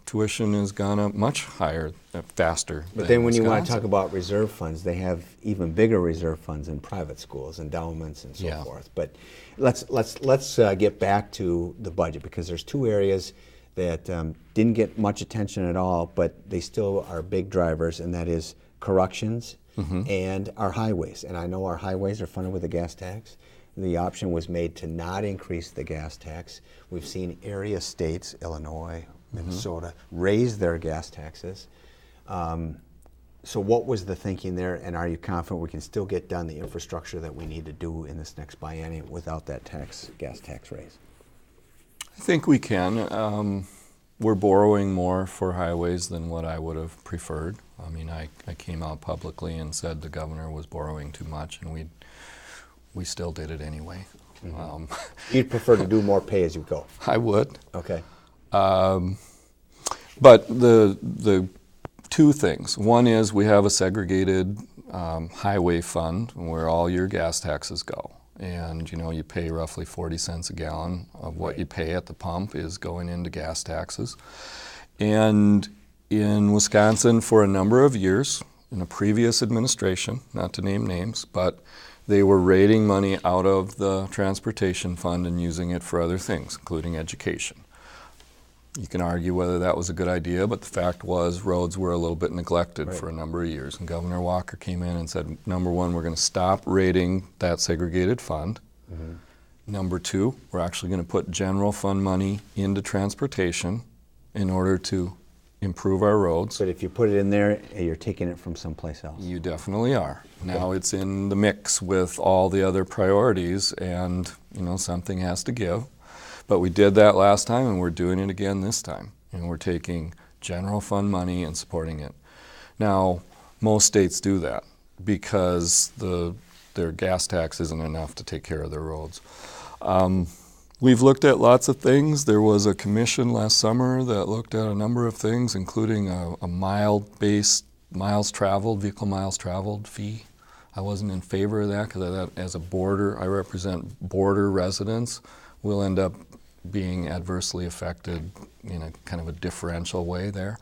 tuition has gone up much higher, faster. But then when Wisconsin. you want to talk about reserve funds, they have even bigger reserve funds in private schools, endowments and so forth. But let's get back to the budget, because there's 2 areas that didn't get much attention at all, but they still are big drivers, and that is corrections and our highways. And I know our highways are funded with a gas tax. The option was made to not increase the gas tax. We've seen area states, Illinois, Minnesota, raise their gas taxes. So what was the thinking there, and are you confident we can still get done the infrastructure that we need to do in this next biennium without that gas tax raise? I think we can. We're borrowing more for highways than what I would have preferred. I mean, I came out publicly and said the governor was borrowing too much, and we still did it anyway. Mm-hmm. You'd prefer to do more pay as you go? I would. Okay. But the two things. One is we have a segregated highway fund where all your gas taxes go. And you pay roughly 40 cents a gallon of what you pay at the pump is going into gas taxes. And in Wisconsin for a number of years, in a previous administration, not to name names, but they were raiding money out of the transportation fund and using it for other things, including education. You can argue whether that was a good idea, but the fact was roads were a little bit neglected for a number of years. And Governor Walker came in and said, number one, we're going to stop raiding that segregated fund. Mm-hmm. Number two, we're actually going to put general fund money into transportation in order to improve our roads. But if you put it in there, you're taking it from someplace else. You definitely are. Now it's in the mix with all the other priorities, and something has to give. But we did that last time, and we're doing it again this time. And we're taking general fund money and supporting it. Now, most states do that because their gas tax isn't enough to take care of their roads. We've looked at lots of things. There was a commission last summer that looked at a number of things, including a mile-based vehicle miles traveled fee. I wasn't in favor of that because as a border, I represent border residents. We'll end up being adversely affected in a kind of a differential way there.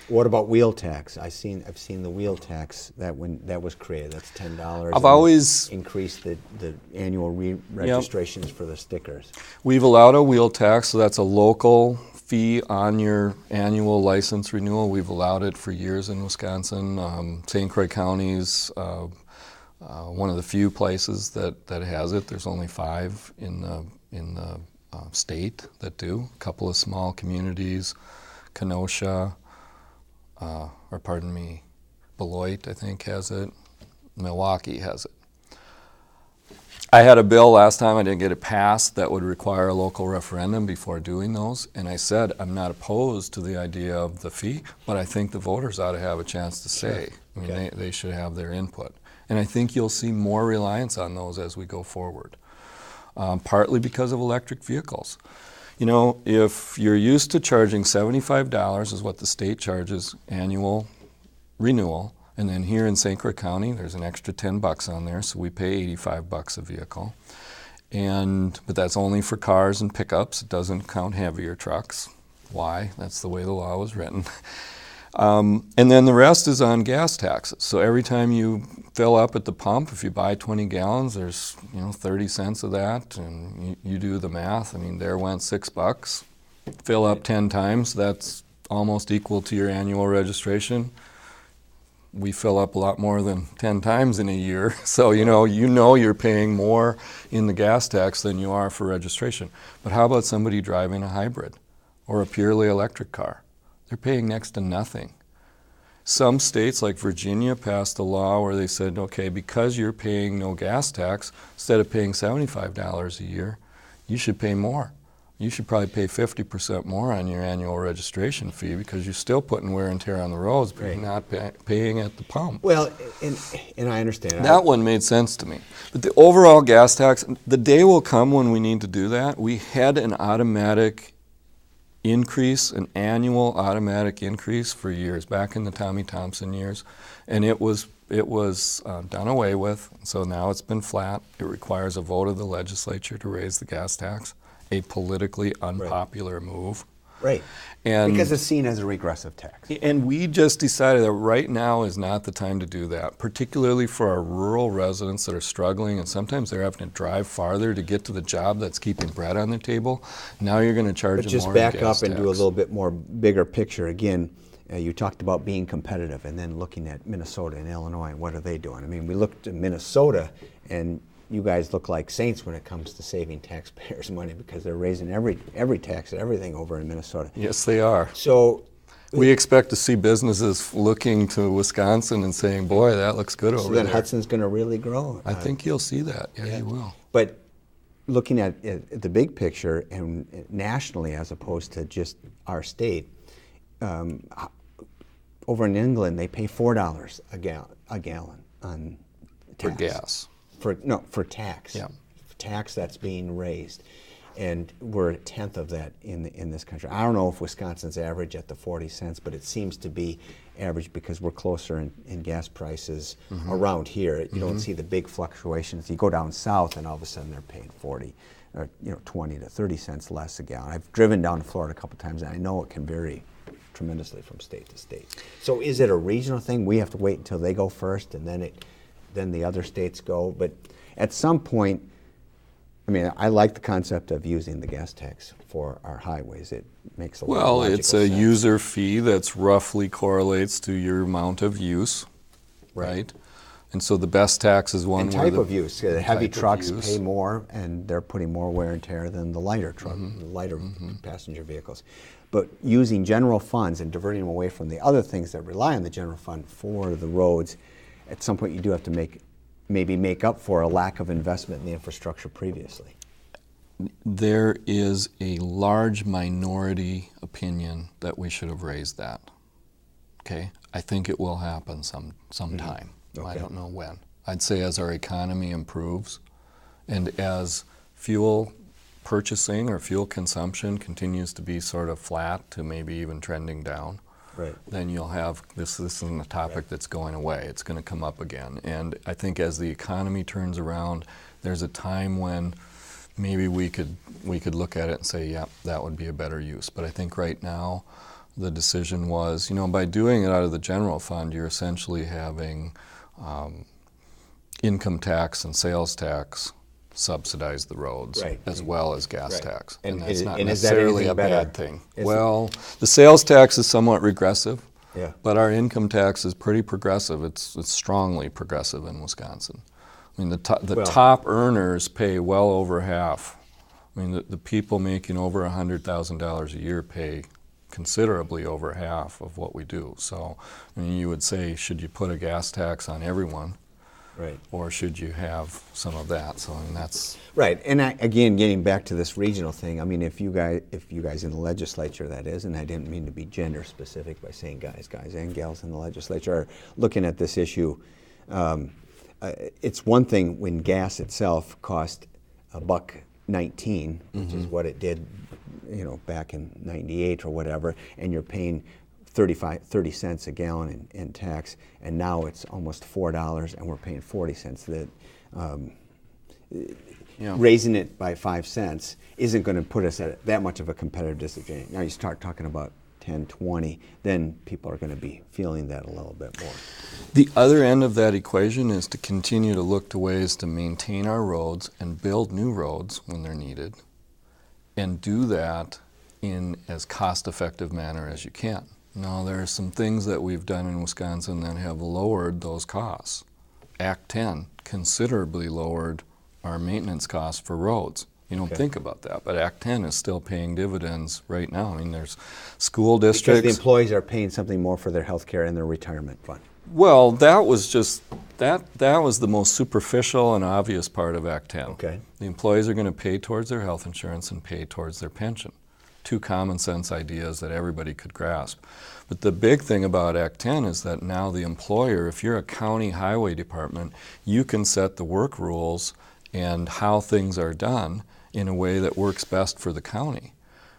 What about wheel tax? I've seen the wheel tax that when that was created. That's $10. I've always increased the annual registrations for the stickers. We've allowed a wheel tax, so that's a local fee on your annual license renewal. We've allowed it for years in Wisconsin. St. Croix County's one of the few places that has it. There's only 5 in the state that do. A couple of small communities, Kenosha, Beloit, I think, has it. Milwaukee has it. I had a bill last time, I didn't get it passed, that would require a local referendum before doing those. And I said, I'm not opposed to the idea of the fee, but I think the voters ought to have a chance to say. I mean, they should have their input. And I think you'll see more reliance on those as we go forward, partly because of electric vehicles. If you're used to charging $75 is what the state charges annual renewal, and then here in St. Croix County there's an extra $10 on there, so we pay $85 a vehicle. But that's only for cars and pickups. It doesn't count heavier trucks. Why? That's the way the law was written. And then the rest is on gas taxes. So every time you fill up at the pump, if you buy 20 gallons, there's 30 cents of that, and you do the math. I mean, there went $6. Fill up 10 times, that's almost equal to your annual registration. We fill up a lot more than 10 times in a year, so you're paying more in the gas tax than you are for registration. But how about somebody driving a hybrid or a purely electric car? They're paying next to nothing. Some states, like Virginia, passed a law where they said, okay, because you're paying no gas tax, instead of paying $75 a year, you should pay more. You should probably pay 50% more on your annual registration fee because you're still putting wear and tear on the roads, but you're not paying at the pump. Well, and I understand. That one made sense to me. But the overall gas tax, the day will come when we need to do that. We had an automatic increase, an annual automatic increase for years, back in the Tommy Thompson years, and it was done away with, so now it's been flat. It requires a vote of the legislature to raise the gas tax, a politically unpopular move. Right, because it's seen as a regressive tax. And we just decided that right now is not the time to do that, particularly for our rural residents that are struggling, and sometimes they're having to drive farther to get to the job that's keeping bread on their table. Now you're going to charge them more in gas tax. But just back up and do a little bit more bigger picture. Again, you talked about being competitive and then looking at Minnesota and Illinois and what are they doing. I mean, we looked at Minnesota, and you guys look like saints when it comes to saving taxpayers' money because they're raising every tax and everything over in Minnesota. Yes, they are. So We expect to see businesses looking to Wisconsin and saying, boy, that looks good over then there. Hudson's going to really grow. I think you'll see that. Yeah, you will. But looking at the big picture and nationally as opposed to just our state, over in England they pay $4 a gallon on tax. For gas. For tax. Yeah. Tax that's being raised. And we're a tenth of that in this country. I don't know if Wisconsin's average at the 40 cents, but it seems to be average because we're closer in gas prices around here. You don't see the big fluctuations. You go down south and all of a sudden they're paying 40 or 20 to 30 cents less a gallon. I've driven down to Florida a couple times and I know it can vary tremendously from state to state. So is it a regional thing? We have to wait until they go first and then the other states go. But at some point, I mean, I like the concept of using the gas tax for our highways. It makes a lot of logical it's a sense. user fee that's roughly correlates to your amount of use, right? And so the best tax is one And where type of use. The heavy type of trucks use. pay more, and they're putting more wear and tear than the lighter truck, lighter passenger vehicles. But using general funds and diverting them away from the other things that rely on the general fund for the roads, at some point you do have to maybe make up for a lack of investment in the infrastructure previously. There is a large minority opinion that we should have raised that. Okay, I think it will happen sometime. Okay. I don't know when. I'd say as our economy improves and as fuel purchasing or fuel consumption continues to be sort of flat to maybe even trending down, then you'll have this isn't a topic that's going away. It's going to come up again. And I think as the economy turns around, there's a time when maybe we could look at it and say, yeah, that would be a better use. But I think right now the decision was, by doing it out of the general fund, you're essentially having income tax and sales tax subsidize the roads as well as gas tax. And that's not necessarily a bad thing. Well, the sales tax is somewhat regressive, but our income tax is pretty progressive. It's strongly progressive in Wisconsin. I mean, the top earners pay well over half. I mean, the people making over $100,000 a year pay considerably over half of what we do. So, I mean, you would say, should you put a gas tax on everyone? Or should you have some of that? So, I mean, that's And again, getting back to this regional thing, I mean, if you guys in the legislature, that is, and I didn't mean to be gender specific by saying guys and gals in the legislature are looking at this issue. It's one thing when gas itself cost $1.19, which is what it did, back in '98 or whatever, and you're paying 30 cents a gallon in tax, and now it's almost $4 and we're paying 40 cents. That raising it by 5 cents isn't going to put us at that much of a competitive disadvantage. Now you start talking about 10, 20, then people are going to be feeling that a little bit more. The other end of that equation is to continue to look to ways to maintain our roads and build new roads when they're needed, and do that in as cost-effective manner as you can. Now, there are some things that we've done in Wisconsin that have lowered those costs. Act 10 considerably lowered our maintenance costs for roads. You don't think about that, but Act 10 is still paying dividends right now. I mean, there's school districts. Because the employees are paying something more for their health care and their retirement fund. Well, that was just, that was the most superficial and obvious part of Act 10. The employees are going to pay towards their health insurance and pay towards their pension. Two common sense ideas that everybody could grasp. But the big thing about Act 10 is that now the employer, if you're a county highway department, you can set the work rules and how things are done in a way that works best for the county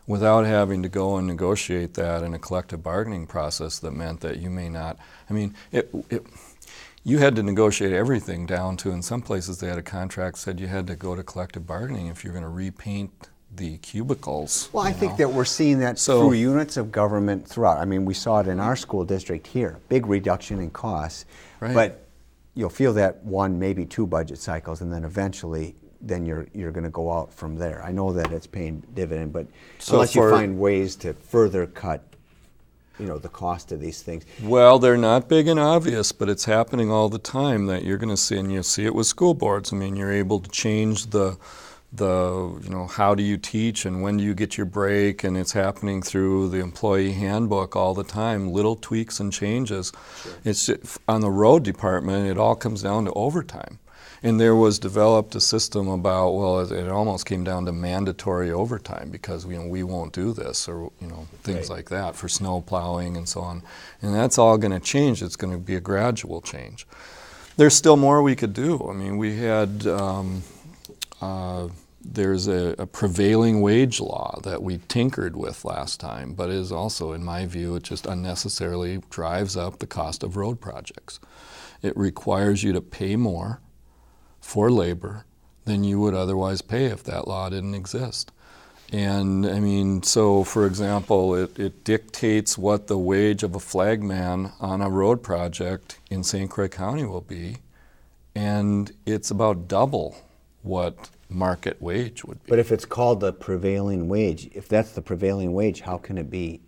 without having to go and negotiate that in a collective bargaining process that meant that you may not, I mean, you had to negotiate everything down to, in some places they had a contract said you had to go to collective bargaining if you're going to repaint the cubicles. Well, I think that we're seeing that through units of government throughout. I mean, we saw it in our school district here, big reduction in costs, but you'll feel that one, maybe two budget cycles, and then eventually then you're going to go out from there. I know that it's paying dividend, but unless you find ways to further cut the cost of these things. Well, they're not big and obvious, but it's happening all the time that you're going to see, and you'll see it with school boards. I mean, you're able to change the how do you teach and when do you get your break, and it's happening through the employee handbook all the time, little tweaks and changes. Sure. It's just, on the road department, it all comes down to overtime. And there was developed a system about, well, it almost came down to mandatory overtime because we won't do this, or things right. like that for snow plowing and so on. And that's all going to change. It's going to be a gradual change. There's still more we could do. I mean, we had there's a prevailing wage law that we tinkered with last time, but is also, in my view, it just unnecessarily drives up the cost of road projects. It requires you to pay more for labor than you would otherwise pay if that law didn't exist. And I mean, so for example, it dictates what the wage of a flagman on a road project in St. Croix County will be, and it's about double what market wage would be. But if it's called the prevailing wage, if that's the prevailing wage, how can it be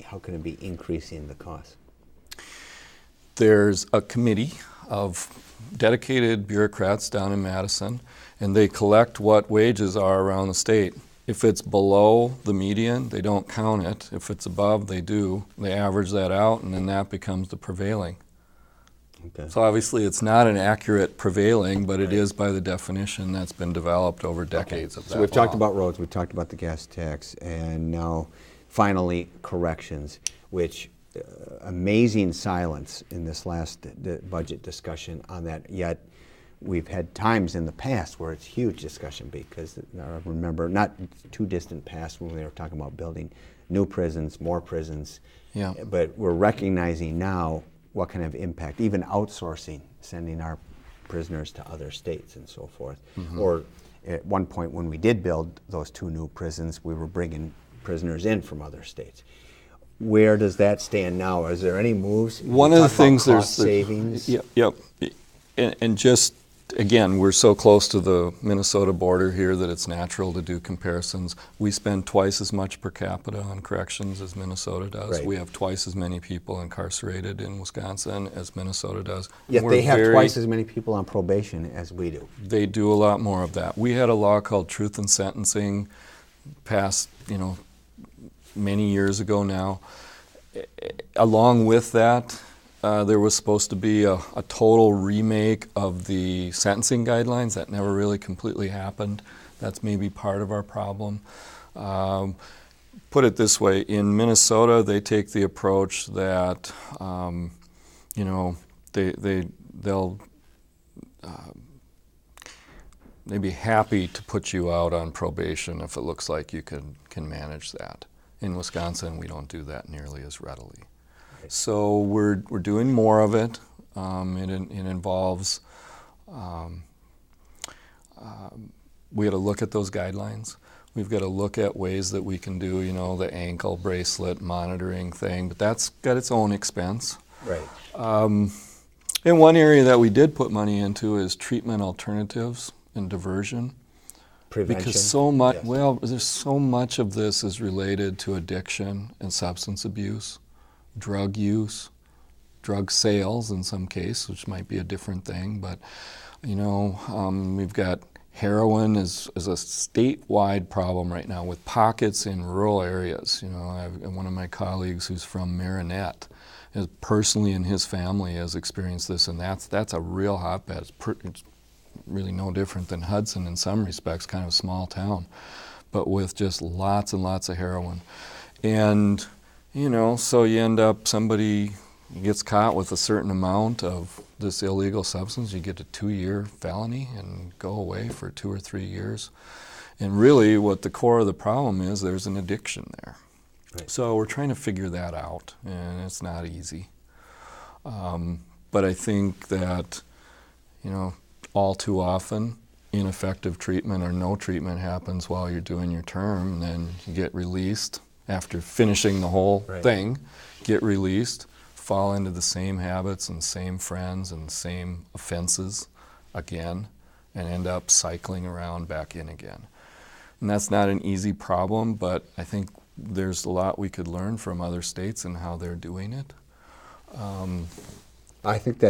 increasing the cost? There's a committee of dedicated bureaucrats down in Madison, and they collect what wages are around the state. If it's below the median, they don't count it. If it's above, they do. They average that out, and then that becomes the prevailing. Okay. So obviously it's not an accurate prevailing, but it Right. is by the definition that's been developed over decades of that So we've law. talked about roads, we've talked about the gas tax, and now finally corrections, which amazing silence in this last budget discussion on that, yet we've had times in the past where it's huge discussion, because I remember not too distant past when we were talking about building new prisons, more prisons, Yeah. but we're recognizing now what kind of impact, even outsourcing, sending our prisoners to other states and so forth. Mm-hmm. Or at one point when we did build those 2 new prisons, we were bringing prisoners in from other states. Where does that stand now? Is there any moves? One of the things there's savings. Yep. And just again, we're so close to the Minnesota border here that it's natural to do comparisons. We spend twice as much per capita on corrections as Minnesota does. Right. We have twice as many people incarcerated in Wisconsin as Minnesota does. Yet they have twice as many people on probation as we do. They do a lot more of that. We had a law called Truth in Sentencing passed, many years ago now. Along with that, there was supposed to be a total remake of the sentencing guidelines. That never really completely happened. That's maybe part of our problem. Put it this way, in Minnesota, they take the approach that, they'd be happy to put you out on probation if it looks like you can manage that. In Wisconsin, we don't do that nearly as readily. Right. So we're doing more of it. It involves, we got to look at those guidelines. We've got to look at ways that we can do, the ankle bracelet monitoring thing, but that's got its own expense. Right. And one area that we did put money into is treatment alternatives and diversion. Prevention. Because so much, Yes. there's so much of this is related to addiction and substance abuse, drug use, drug sales in some case, which might be a different thing. But, we've got heroin is a statewide problem right now with pockets in rural areas. One of my colleagues who's from Marinette has personally and his family has experienced this, and that's a real hotbed. It's really no different than Knudson in some respects, kind of a small town, but with just lots and lots of heroin. And, so you end up, somebody gets caught with a certain amount of this illegal substance, you get a 2-year felony and go away for 2 or 3 years. And really what the core of the problem is, there's an addiction there. Right. So we're trying to figure that out, and it's not easy. But I think that, all too often, ineffective treatment or no treatment happens while you're doing your term, and then you get released after finishing the whole thing, get released, fall into the same habits and same friends and same offenses again, and end up cycling around back in again. And that's not an easy problem, but I think there's a lot we could learn from other states and how they're doing it. I think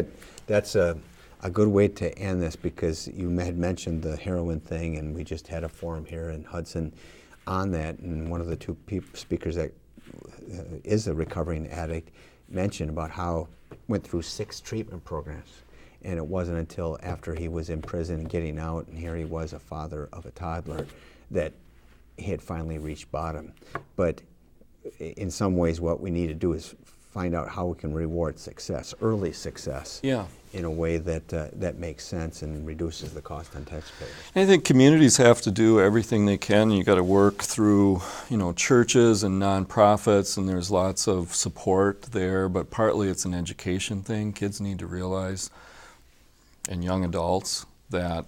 that's a a good way to end this, because you had mentioned the heroin thing, and we just had a forum here in Hudson on that, and one of the two speakers that is a recovering addict mentioned about how went through 6 treatment programs, and it wasn't until after he was in prison and getting out, and here he was a father of a toddler, that he had finally reached bottom. But in some ways what we need to do is find out how we can reward success, early success, in a way that that makes sense and reduces the cost on taxpayers. I think communities have to do everything they can. You got to work through, churches and nonprofits, and there's lots of support there, but partly it's an education thing. Kids need to realize, and young adults, that,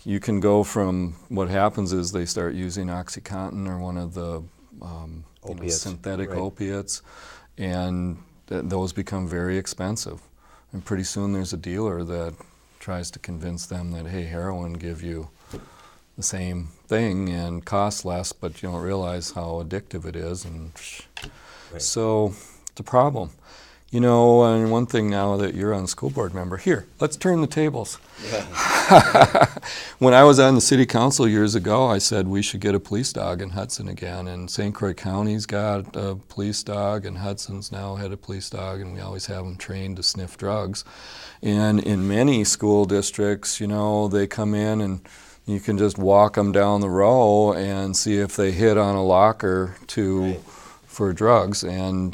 you can go from, what happens is they start using OxyContin or one of the synthetic opiates, and those become very expensive. And pretty soon there's a dealer that tries to convince them that, hey, heroin give you the same thing and costs less, but you don't realize how addictive it is. And so it's a problem. And one thing now that you're on school board member, here, let's turn the tables. Yeah. When I was on the city council years ago, I said we should get a police dog in Hudson again, and St. Croix County's got a police dog, and Hudson's now had a police dog, and we always have them trained to sniff drugs. And in many school districts, they come in and you can just walk them down the row and see if they hit on a locker for drugs. And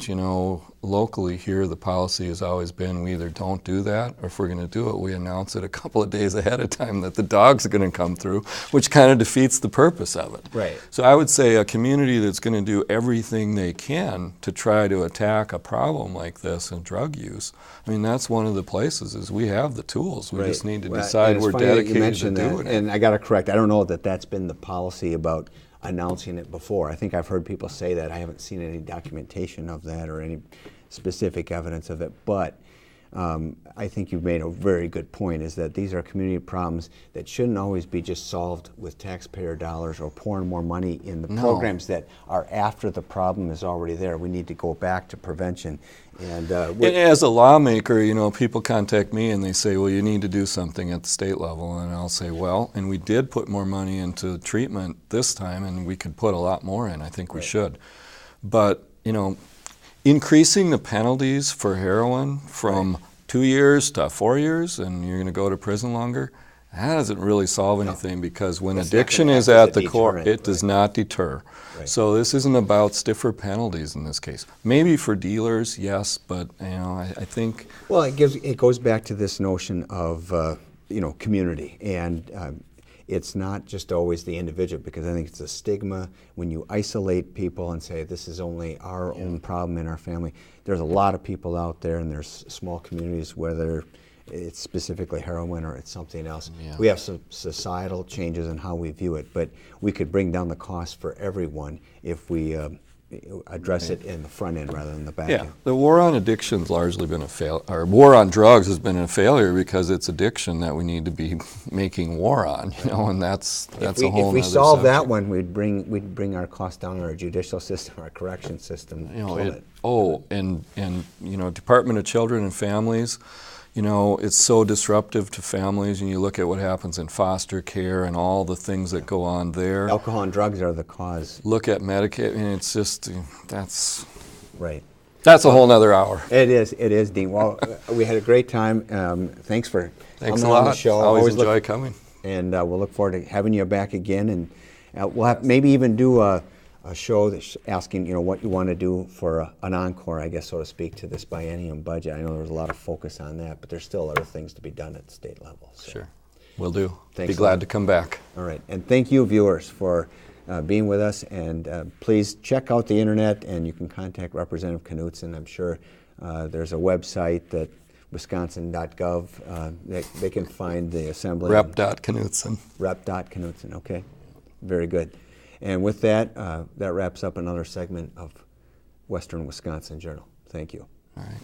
locally here, the policy has always been we either don't do that, or if we're going to do it, we announce it a couple of days ahead of time that the dogs are going to come through, which kind of defeats the purpose of it. Right. So I would say a community that's going to do everything they can to try to attack a problem like this and drug use, that's one of the places is we have the tools. We just need to decide we're dedicated to doing it. And I got to correct, I don't know that that's been the policy about announcing it before. I think I've heard people say that. I haven't seen any documentation of that or any specific evidence of it, but I think you've made a very good point, is that these are community problems that shouldn't always be just solved with taxpayer dollars or pouring more money in the programs that are after the problem is already there. We need to go back to prevention. And as a lawmaker, people contact me and they say, well, you need to do something at the state level, and I'll say, well, and we did put more money into treatment this time, and we could put a lot more in. I think we should. But, increasing the penalties for heroin from 2 years to 4 years, and you're going to go to prison longer, that doesn't really solve anything, because when addiction is at the core, it does not deter. Right. So this isn't about stiffer penalties in this case. Maybe for dealers, yes, but I think... Well, it goes back to this notion of community, and it's not just always the individual, because I think it's a stigma when you isolate people and say this is only our own problem in our family. There's a lot of people out there, and there's small communities, whether it's specifically heroin or it's something else. Yeah. We have some societal changes in how we view it, but we could bring down the cost for everyone if we address it in the front end rather than the back end. The war on addiction's largely been a failure, or war on drugs has been a failure, because it's addiction that we need to be making war on, and that's a whole other subject. If we solve that one, we'd bring our costs down in our judicial system, our correction system. Department of Children and Families, it's so disruptive to families, and you look at what happens in foster care and all the things that go on there. Alcohol and drugs are the cause. Look at Medicaid, and it's just, that's... Right. That's a whole nother hour. It is, Dean. Well, we had a great time. Thanks for coming on the show. Always enjoy coming. And we'll look forward to having you back again, and we'll have maybe even do a show that's asking, what you want to do for an encore, I guess, so to speak, to this biennium budget. I know there's a lot of focus on that, but there's still other things to be done at the state level. So. Sure. Will do. Thanks. Be glad to come back. All right. And thank you, viewers, for being with us. And please check out the internet, and you can contact Representative Knudson. I'm sure there's a website that wisconsin.gov. They can find the assembly. Rep.Knudson. Rep.Knudson. Okay. Very good. And with that, that wraps up another segment of Western Wisconsin Journal. Thank you. All right.